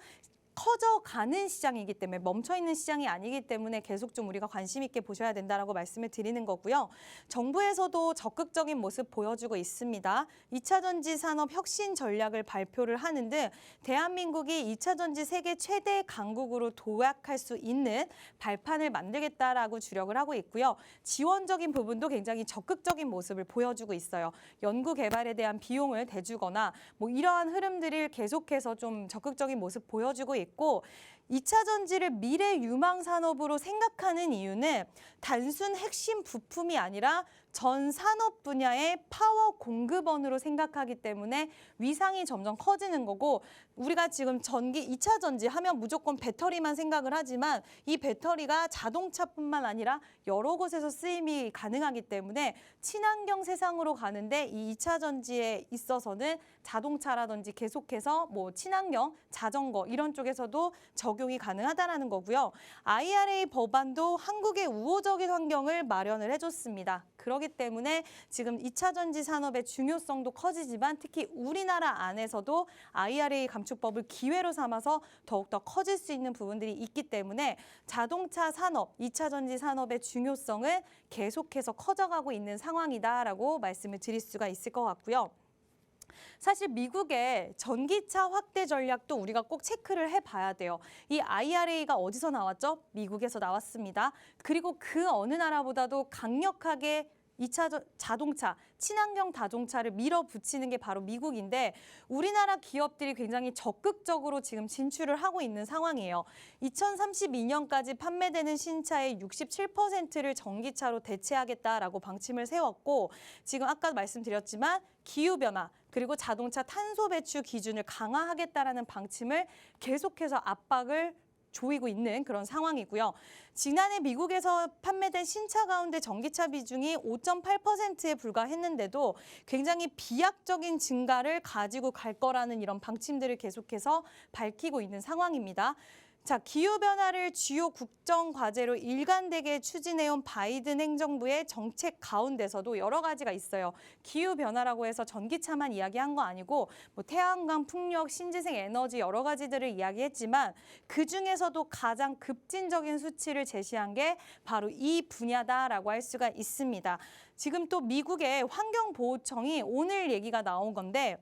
커져가는 시장이기 때문에 멈춰있는 시장이 아니기 때문에 계속 좀 우리가 관심 있게 보셔야 된다라고 말씀을 드리는 거고요. 정부에서도 적극적인 모습 보여주고 있습니다. 2차 전지 산업 혁신 전략을 발표를 하는 등 대한민국이 2차 전지 세계 최대 강국으로 도약할 수 있는 발판을 만들겠다라고 주력을 하고 있고요. 지원적인 부분도 굉장히 적극적인 모습을 보여주고 있어요. 연구 개발에 대한 비용을 대주거나 이러한 흐름들을 계속해서 좀 적극적인 모습 보여주고 있고 2차 전지를 미래 유망 산업으로 생각하는 이유는 단순 핵심 부품이 아니라 전 산업 분야의 파워 공급원으로 생각하기 때문에 위상이 점점 커지는 거고 우리가 지금 2차 전지 하면 무조건 배터리만 생각을 하지만 이 배터리가 자동차뿐만 아니라 여러 곳에서 쓰임이 가능하기 때문에 친환경 세상으로 가는데 이 2차 전지에 있어서는 자동차라든지 계속해서 친환경, 자전거 이런 쪽에서도 적용이 가능하다라는 거고요. IRA 법안도 한국의 우호적인 환경을 마련을 해줬습니다. 그렇기 때문에 지금 2차 전지 산업의 중요성도 커지지만 특히 우리나라 안에서도 IRA 감축법을 기회로 삼아서 더욱더 커질 수 있는 부분들이 있기 때문에 자동차 산업, 2차 전지 산업의 중요성은 계속해서 커져가고 있는 상황이다라고 말씀을 드릴 수가 있을 것 같고요. 사실 미국의 전기차 확대 전략도 우리가 꼭 체크를 해봐야 돼요. 이 IRA가 어디서 나왔죠? 미국에서 나왔습니다. 그리고 그 어느 나라보다도 강력하게 2차 자동차, 친환경 자동차를 밀어붙이는 게 바로 미국인데 우리나라 기업들이 굉장히 적극적으로 지금 진출을 하고 있는 상황이에요. 2032년까지 판매되는 신차의 67%를 전기차로 대체하겠다라고 방침을 세웠고 지금 아까 말씀드렸지만 기후변화 그리고 자동차 탄소 배출 기준을 강화하겠다라는 방침을 계속해서 압박을 조이고 있는 그런 상황이고요. 지난해 미국에서 판매된 신차 가운데 전기차 비중이 5.8%에 불과했는데도 굉장히 비약적인 증가를 가지고 갈 거라는 이런 방침들을 계속해서 밝히고 있는 상황입니다. 자, 기후변화를 주요 국정 과제로 일관되게 추진해온 바이든 행정부의 정책 가운데서도 여러 가지가 있어요. 기후변화라고 해서 전기차만 이야기한 거 아니고 뭐 태양광, 풍력, 신재생 에너지 여러 가지들을 이야기했지만 그중에서도 가장 급진적인 수치를 제시한 게 바로 이 분야다라고 할 수가 있습니다. 지금 또 미국의 환경보호청이 오늘 얘기가 나온 건데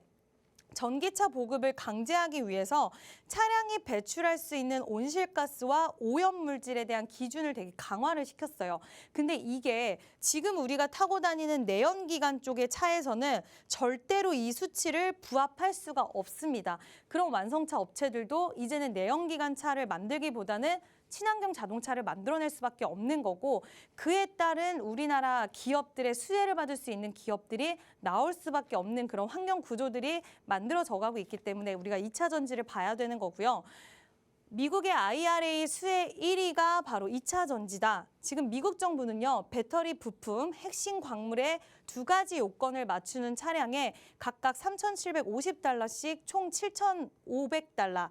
전기차 보급을 강제하기 위해서 차량이 배출할 수 있는 온실가스와 오염물질에 대한 기준을 되게 강화를 시켰어요. 근데 이게 지금 우리가 타고 다니는 내연기관 쪽의 차에서는 절대로 이 수치를 부합할 수가 없습니다. 그럼 완성차 업체들도 이제는 내연기관 차를 만들기보다는 친환경 자동차를 만들어낼 수밖에 없는 거고 그에 따른 우리나라 기업들의 수혜를 받을 수 있는 기업들이 나올 수밖에 없는 그런 환경 구조들이 만들어져 가고 있기 때문에 우리가 2차 전지를 봐야 되는 거고요. 미국의 IRA 수혜 1위가 바로 2차 전지다. 지금 미국 정부는요, 배터리 부품, 핵심 광물의 두 가지 요건을 맞추는 차량에 각각 $3,750씩 총 $7,500,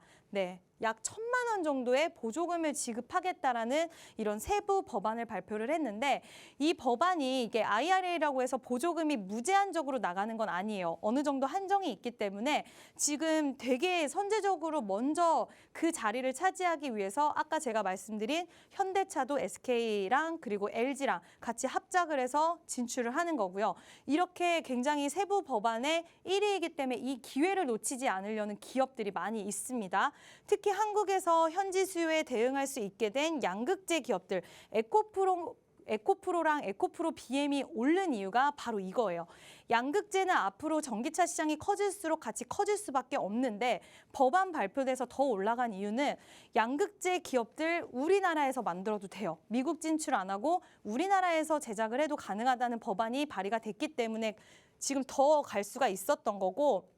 약 1,000만 원 정도의 보조금을 지급하겠다라는 이런 세부 법안을 발표를 했는데 이 법안이 이게 IRA라고 해서 보조금이 무제한적으로 나가는 건 아니에요. 어느 정도 한정이 있기 때문에 지금 되게 선제적으로 먼저 그 자리를 차지하기 위해서 아까 제가 말씀드린 현대차도 SK랑 그리고 LG랑 같이 합작을 해서 진출을 하는 거고요. 이렇게 굉장히 세부 법안의 1위이기 때문에 이 기회를 놓치지 않으려는 기업들이 많이 있습니다. 특히 한국에서 현지 수요에 대응할 수 있게 된 양극재 기업들, 에코프로랑 에코프로 BM이 오른 이유가 바로 이거예요. 양극재는 앞으로 전기차 시장이 커질수록 같이 커질 수밖에 없는데 법안 발표돼서 더 올라간 이유는 양극재 기업들 우리나라에서 만들어도 돼요. 미국 진출 안 하고 우리나라에서 제작을 해도 가능하다는 법안이 발의가 됐기 때문에 지금 더 갈 수가 있었던 거고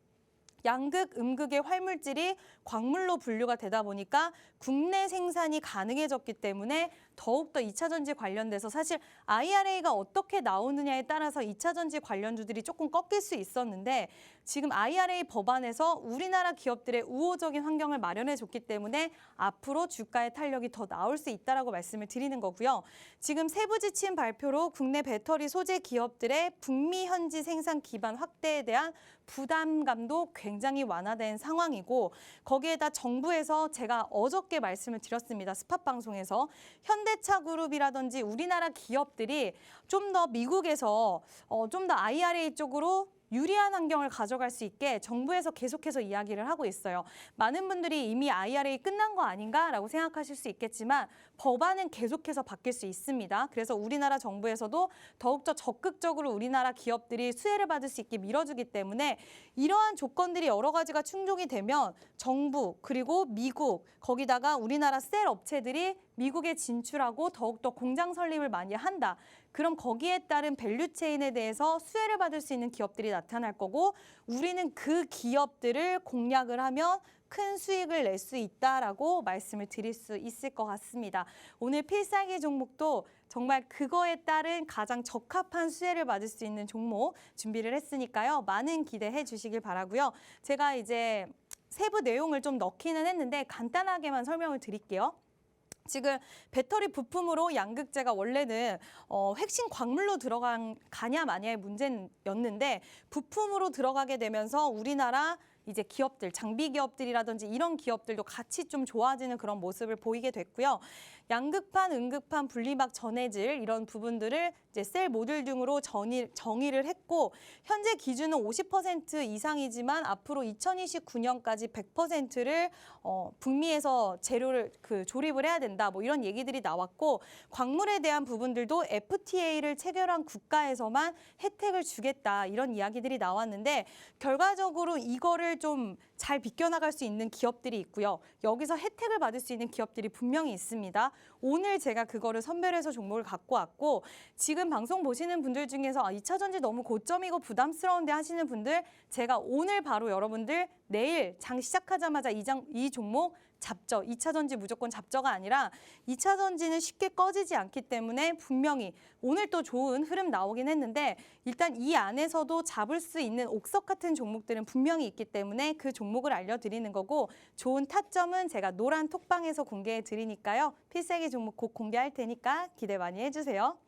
양극, 음극의 활물질이 광물로 분류가 되다 보니까 국내 생산이 가능해졌기 때문에 더욱더 2차 전지 관련돼서 사실 IRA가 어떻게 나오느냐에 따라서 2차 전지 관련주들이 조금 꺾일 수 있었는데 지금 IRA 법안에서 우리나라 기업들의 우호적인 환경을 마련해 줬기 때문에 앞으로 주가의 탄력이 더 나올 수 있다라고 말씀을 드리는 거고요. 지금 세부 지침 발표로 국내 배터리 소재 기업들의 북미 현지 생산 기반 확대에 대한 부담감도 굉장히 완화된 상황이고 거기에다 정부에서 제가 어저께 말씀을 드렸습니다. 스팟 방송에서 현대차 그룹이라든지 우리나라 기업들이 좀 더 미국에서 좀 더 IRA 쪽으로 유리한 환경을 가져갈 수 있게 정부에서 계속해서 이야기를 하고 있어요. 많은 분들이 이미 IRA 끝난 거 아닌가라고 생각하실 수 있겠지만 법안은 계속해서 바뀔 수 있습니다. 그래서 우리나라 정부에서도 더욱더 적극적으로 우리나라 기업들이 수혜를 받을 수 있게 밀어주기 때문에 이러한 조건들이 여러 가지가 충족이 되면 정부 그리고 미국 거기다가 우리나라 셀 업체들이 미국에 진출하고 더욱더 공장 설립을 많이 한다. 그럼 거기에 따른 밸류체인에 대해서 수혜를 받을 수 있는 기업들이 나타날 거고 우리는 그 기업들을 공략을 하면 큰 수익을 낼 수 있다라고 말씀을 드릴 수 있을 것 같습니다. 오늘 필살기 종목도 정말 그거에 따른 가장 적합한 수혜를 받을 수 있는 종목 준비를 했으니까요. 많은 기대해 주시길 바라고요. 제가 이제 세부 내용을 좀 넣기는 했는데 간단하게만 설명을 드릴게요. 지금 배터리 부품으로 양극재가 원래는 핵심 광물로 가냐 마냐의 문제였는데 부품으로 들어가게 되면서 우리나라 이제 기업들, 장비 기업들이라든지 이런 기업들도 같이 좀 좋아지는 그런 모습을 보이게 됐고요. 양극판, 음극판, 분리막, 전해질 이런 부분들을 이제 셀 모듈 등으로 정의를 했고 현재 기준은 50% 이상이지만 앞으로 2029년까지 100%를 북미에서 재료를 조립을 해야 된다. 뭐 이런 얘기들이 나왔고 광물에 대한 부분들도 FTA를 체결한 국가에서만 혜택을 주겠다. 이런 이야기들이 나왔는데 결과적으로 이거를 좀 잘 비껴나갈 수 있는 기업들이 있고요. 여기서 혜택을 받을 수 있는 기업들이 분명히 있습니다. 오늘 제가 그거를 선별해서 종목을 갖고 왔고 지금 방송 보시는 분들 중에서 2차 전지 너무 고점이고 부담스러운데 하시는 분들 제가 오늘 바로 여러분들 내일 장 시작하자마자 이 종목 잡죠. 2차 전지 무조건 잡죠가 아니라 2차 전지는 쉽게 꺼지지 않기 때문에 분명히 오늘 또 좋은 흐름 나오긴 했는데 일단 이 안에서도 잡을 수 있는 옥석 같은 종목들은 분명히 있기 때문에 그 종목을 알려드리는 거고 좋은 타점은 제가 노란 톡방에서 공개해 드리니까요. 필살기 종목 곧 공개할 테니까 기대 많이 해주세요.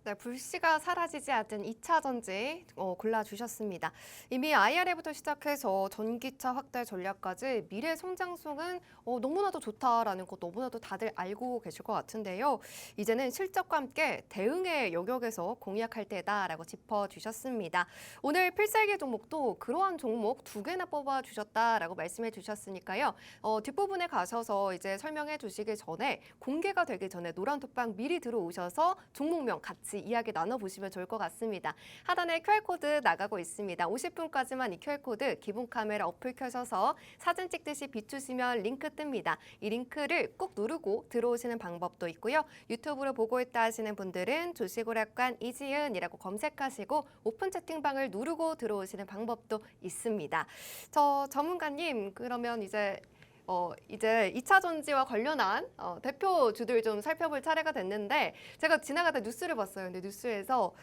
네, 불씨가 사라지지 않은 2차 전지 골라주셨습니다. 이미 IRA부터 시작해서 전기차 확대 전략까지 미래 성장성은 너무나도 좋다라는 것 너무나도 다들 알고 계실 것 같은데요. 이제는 실적과 함께 대응의 영역에서 공략할 때다라고 짚어주셨습니다. 오늘 필살기 종목도 그러한 종목 2개나 뽑아주셨다라고 말씀해 주셨으니까요. 뒷부분에 가셔서 이제 설명해 주시기 전에 공개가 되기 전에 노란 톡방 미리 들어오셔서 종목명 같이 이야기 나눠보시면 좋을 것 같습니다. 하단에 QR코드 나가고 있습니다. 50분까지만 이 QR코드 기본 카메라 어플 켜셔서 사진 찍듯이 비추시면 링크 뜹니다. 이 링크를 꼭 누르고 들어오시는 방법도 있고요. 유튜브로 보고 있다 하시는 분들은 조시고락관 이지은이라고 검색하시고 오픈 채팅방을 누르고 들어오시는 방법도 있습니다. 저 전문가님 그러면 이제 2차 전지와 관련한 대표주들 좀 살펴볼 차례가 됐는데 제가 지나가다 뉴스를 봤어요. 근데 뉴스에서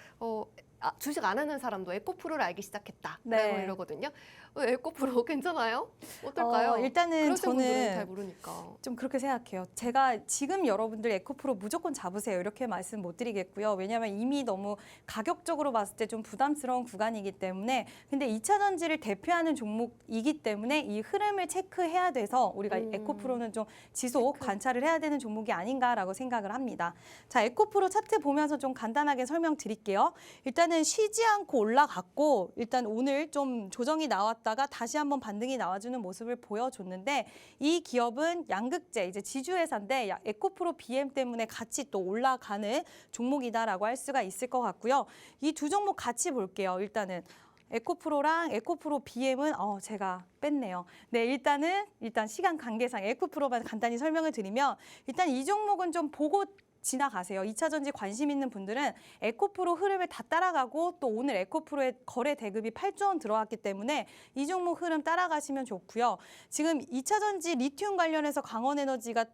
주식 안 하는 사람도 에코프로를 알기 시작했다. 라고 이러거든요. 에코프로 괜찮아요? 어떨까요? 일단은 그러신 분들은 잘 저는 모르니까. 좀 그렇게 생각해요. 제가 지금 여러분들 에코프로 무조건 잡으세요. 이렇게 말씀 못 드리겠고요. 왜냐하면 이미 너무 가격적으로 봤을 때 좀 부담스러운 구간이기 때문에 근데 2차 전지를 대표하는 종목이기 때문에 이 흐름을 체크해야 돼서 우리가 에코프로는 좀 지속 관찰을 해야 되는 종목이 아닌가라고 생각을 합니다. 자, 에코프로 차트 보면서 좀 간단하게 설명드릴게요. 일단은 쉬지 않고 올라갔고 일단 오늘 좀 조정이 나왔다가 다시 한번 반등이 나와주는 모습을 보여줬는데 이 기업은 양극재 이제 지주회사인데 에코프로 BM 때문에 같이 또 올라가는 종목이다라고 할 수가 있을 것 같고요. 이 두 종목 같이 볼게요. 일단은 에코프로랑 에코프로 BM은 제가 뺐네요. 네, 일단 시간 관계상 에코프로만 간단히 설명을 드리면 일단 이 종목은 좀 보고 지나가세요. 2차 전지 관심 있는 분들은 에코프로 흐름을 다 따라가고 또 오늘 에코프로의 거래 대금이 8조 원 들어왔기 때문에 이 종목 흐름 따라가시면 좋고요. 지금 2차 전지 리튬 관련해서 강원에너지가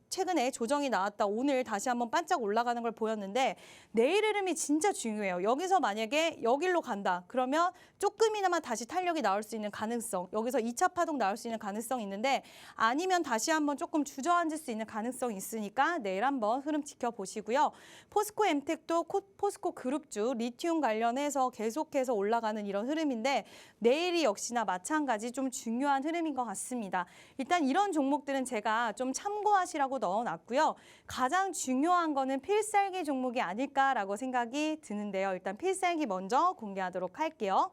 최근에 조정이 나왔다 오늘 다시 한번 반짝 올라가는 걸 보였는데 내일 흐름이 진짜 중요해요. 여기서 만약에 여기로 간다. 그러면 조금이나마 다시 탄력이 나올 수 있는 가능성. 여기서 2차 파동 나올 수 있는 가능성이 있는데 아니면 다시 한번 조금 주저앉을 수 있는 가능성이 있으니까 내일 한번 흐름 지켜보시고요. 포스코 엠텍도 포스코 그룹주 리튬 관련해서 계속해서 올라가는 이런 흐름인데 내일이 역시나 마찬가지 좀 중요한 흐름인 것 같습니다. 일단 이런 종목들은 제가 좀 참고하시라고 넣어놨고요. 가장 중요한 거는 필살기 종목이 아닐까라고 생각이 드는데요. 일단 필살기 먼저 공개하도록 할게요.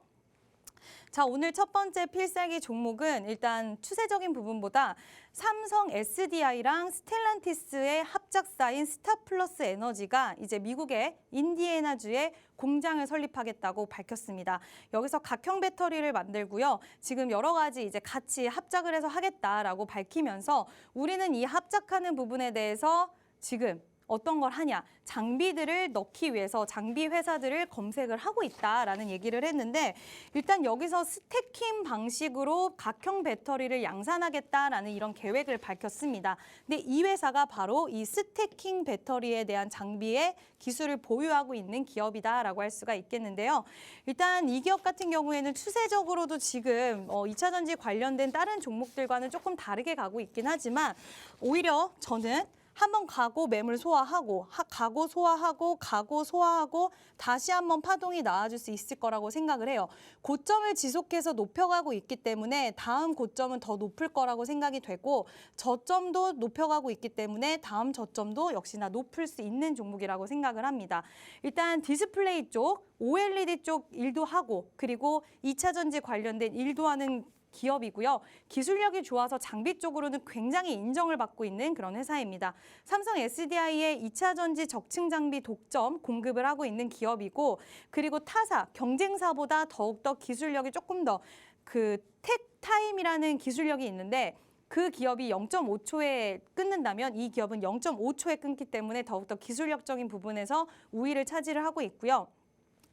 자, 오늘 첫 번째 필살기 종목은 일단 추세적인 부분보다 삼성 SDI랑 스텔란티스의 합작사인 스타플러스 에너지가 이제 미국의 인디애나주에 공장을 설립하겠다고 밝혔습니다. 여기서 각형 배터리를 만들고요. 지금 여러 가지 이제 같이 합작을 해서 하겠다라고 밝히면서 우리는 이 합작하는 부분에 대해서 지금 어떤 걸 하냐, 장비들을 넣기 위해서 장비 회사들을 검색을 하고 있다라는 얘기를 했는데 일단 여기서 스태킹 방식으로 각형 배터리를 양산하겠다라는 이런 계획을 밝혔습니다. 근데 이 회사가 바로 이 스태킹 배터리에 대한 장비의 기술을 보유하고 있는 기업이다라고 할 수가 있겠는데요. 일단 이 기업 같은 경우에는 추세적으로도 지금 2차 전지 관련된 다른 종목들과는 조금 다르게 가고 있긴 하지만 오히려 저는 한번 가고 매물 소화하고 가고 소화하고 다시 한번 파동이 나와줄 수 있을 거라고 생각을 해요. 고점을 지속해서 높여가고 있기 때문에 다음 고점은 더 높을 거라고 생각이 되고 저점도 높여가고 있기 때문에 다음 저점도 역시나 높을 수 있는 종목이라고 생각을 합니다. 일단 디스플레이 쪽, OLED 쪽 일도 하고 그리고 2차 전지 관련된 일도 하는 기업이고요. 기술력이 좋아서 장비 쪽으로는 굉장히 인정을 받고 있는 그런 회사입니다. 삼성 SDI의 2차 전지 적층 장비 독점 공급을 하고 있는 기업이고 그리고 타사, 경쟁사보다 더욱더 기술력이 조금 더 그 텍타임이라는 기술력이 있는데 그 기업이 0.5초에 끊는다면 이 기업은 0.5초에 끊기 때문에 더욱더 기술력적인 부분에서 우위를 차지를 하고 있고요.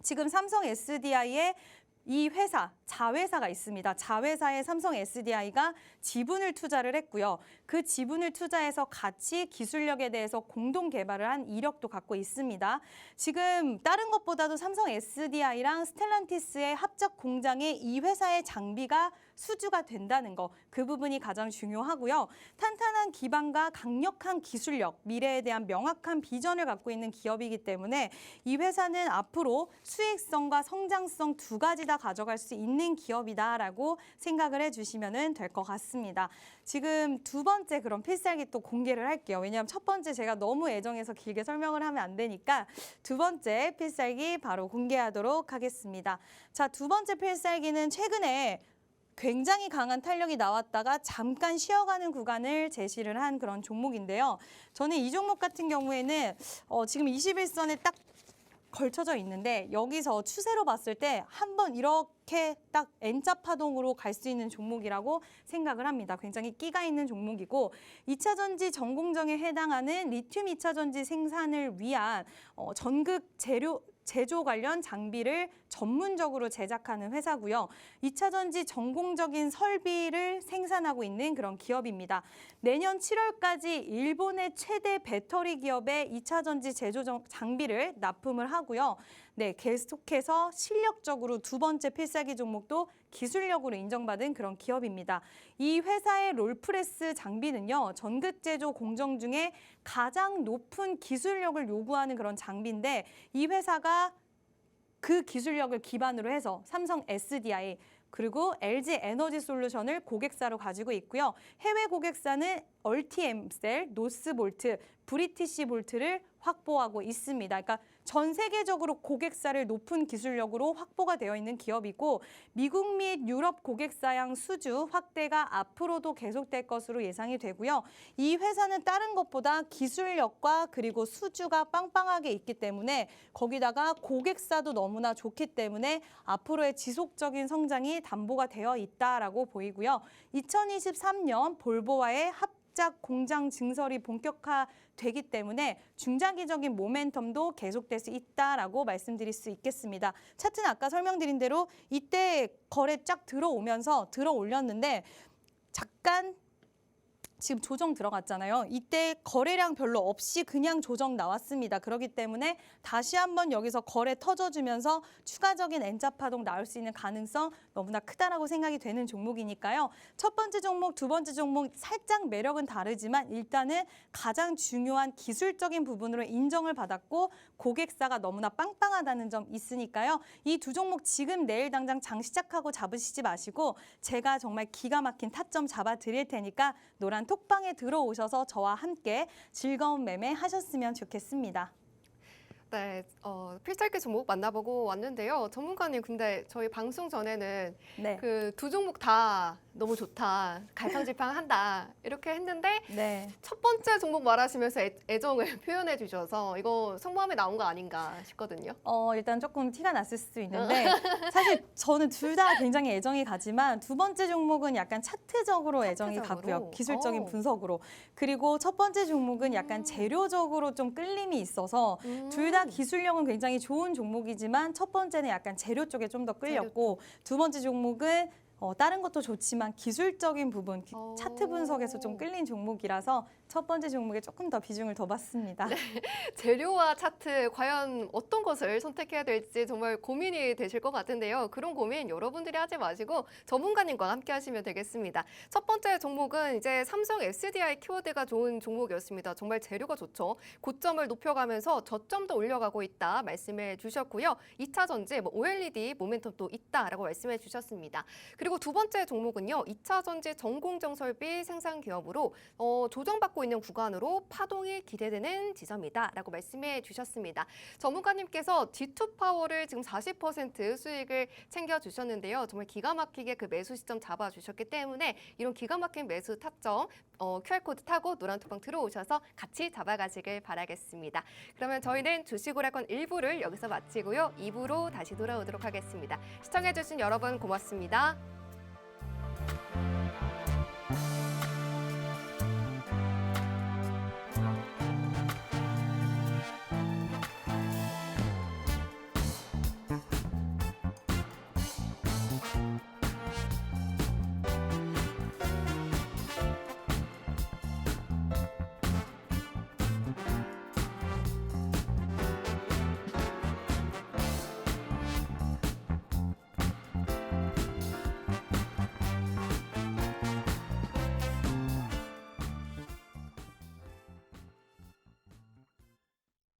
지금 삼성 SDI의 이 회사, 자회사가 있습니다. 자회사에 삼성 SDI가 지분을 투자를 했고요. 그 지분을 투자해서 같이 기술력에 대해서 공동 개발을 한 이력도 갖고 있습니다. 지금 다른 것보다도 삼성 SDI랑 스텔란티스의 합작 공장에 이 회사의 장비가 수주가 된다는 거, 그 부분이 가장 중요하고요. 탄탄한 기반과 강력한 기술력, 미래에 대한 명확한 비전을 갖고 있는 기업이기 때문에 이 회사는 앞으로 수익성과 성장성 두 가지 다 가져갈 수 있는 기업이다라고 생각을 해주시면 될 것 같습니다. 지금 두 번째 그런 필살기 또 공개를 할게요. 왜냐하면 첫 번째 제가 너무 애정해서 길게 설명을 하면 안 되니까 두 번째 필살기 바로 공개하도록 하겠습니다. 자, 두 번째 필살기는 최근에 굉장히 강한 탄력이 나왔다가 잠깐 쉬어가는 구간을 제시를 한 그런 종목인데요. 저는 이 종목 같은 경우에는 지금 21선에 딱 걸쳐져 있는데 여기서 추세로 봤을 때 한번 이렇게 딱 N자 파동으로 갈 수 있는 종목이라고 생각을 합니다. 굉장히 끼가 있는 종목이고 2차 전지 전공정에 해당하는 리튬 2차 전지 생산을 위한 전극 제조 관련 장비를 전문적으로 제작하는 회사고요. 2차 전지 전공적인 설비를 생산하고 있는 그런 기업입니다. 내년 7월까지 일본의 최대 배터리 기업에 2차 전지 제조 장비를 납품을 하고요. 네, 계속해서 실력적으로 두 번째 필살기 종목도 기술력으로 인정받은 그런 기업입니다. 이 회사의 롤프레스 장비는요, 전극 제조 공정 중에 가장 높은 기술력을 요구하는 그런 장비인데 이 회사가 그 기술력을 기반으로 해서 삼성 SDI 그리고 LG 에너지 솔루션을 고객사로 가지고 있고요. 해외 고객사는 얼티엠셀, 노스볼트, 브리티시 볼트를 확보하고 있습니다. 그러니까 전 세계적으로 고객사를 높은 기술력으로 확보가 되어 있는 기업이고 미국 및 유럽 고객사양 수주 확대가 앞으로도 계속될 것으로 예상이 되고요. 이 회사는 다른 것보다 기술력과 그리고 수주가 빵빵하게 있기 때문에 거기다가 고객사도 너무나 좋기 때문에 앞으로의 지속적인 성장이 담보가 되어 있다라고 보이고요. 2023년 볼보와의 합작 공장 증설이 본격화되기 때문에 중장기적인 모멘텀도 계속될 수 있다라고 말씀드릴 수 있겠습니다. 차트는 아까 설명드린 대로 이때 거래 쫙 들어올렸는데 잠깐 지금 조정 들어갔잖아요. 이때 거래량 별로 없이 그냥 조정 나왔습니다. 그렇기 때문에 다시 한번 여기서 거래 터져주면서 추가적인 N자 파동 나올 수 있는 가능성 너무나 크다라고 생각이 되는 종목이니까요. 첫 번째 종목, 두 번째 종목 살짝 매력은 다르지만 일단은 가장 중요한 기술적인 부분으로 인정을 받았고 고객사가 너무나 빵빵하다는 점 있으니까요. 이 두 종목 지금 내일 당장 장 시작하고 잡으시지 마시고 제가 정말 기가 막힌 타점 잡아 드릴 테니까 노란 톡방에 들어오셔서 저와 함께 즐거운 매매 하셨으면 좋겠습니다. 네, 필살기 종목 만나보고 왔는데요. 전문가님, 근데 저희 방송 전에는 네. 그 두 종목 다 너무 좋다, 갈팡질팡한다 이렇게 했는데 네. 첫 번째 종목 말하시면서 애정을 표현해 주셔서 이거 속마음에 나온 거 아닌가 싶거든요. 일단 조금 티가 났을 수도 있는데 사실 저는 둘 다 굉장히 애정이 가지만 두 번째 종목은 약간 차트적으로 애정이 차트적으로? 가고요. 기술적인 오. 분석으로. 그리고 첫 번째 종목은 약간 재료적으로 좀 끌림이 있어서 둘 다 기술력은 굉장히 좋은 종목이지만 첫 번째는 약간 재료 쪽에 좀 더 끌렸고 두 번째 종목은 다른 것도 좋지만 기술적인 부분, 차트 분석에서 좀 끌린 종목이라서 첫 번째 종목에 조금 더 비중을 더 받습니다. 재료와 차트 과연 어떤 것을 선택해야 될지 정말 고민이 되실 것 같은데요. 그런 고민 여러분들이 하지 마시고 전문가님과 함께 하시면 되겠습니다. 첫 번째 종목은 이제 삼성 SDI 키워드가 좋은 종목이었습니다. 정말 재료가 좋죠. 고점을 높여가면서 저점도 올려가고 있다 말씀해 주셨고요. 2차 전지, OLED 모멘텀도 있다라고 말씀해 주셨습니다. 그리고 두 번째 종목은요. 2차 전지 전공정 설비 생산 기업으로 조정받고 있는 구간으로 파동이 기대되는 지점이다라고 말씀해 주셨습니다. 전문가님께서 G2 파워를 지금 40% 수익을 챙겨 주셨는데요. 정말 기가 막히게 그 매수 시점 잡아 주셨기 때문에 이런 기가 막힌 매수 타점 QR코드 타고 노란 톡방 들어오셔서 같이 잡아가시길 바라겠습니다. 그러면 저희는 주식오락관 1부를 여기서 마치고요. 2부로 다시 돌아오도록 하겠습니다. 시청해 주신 여러분 고맙습니다.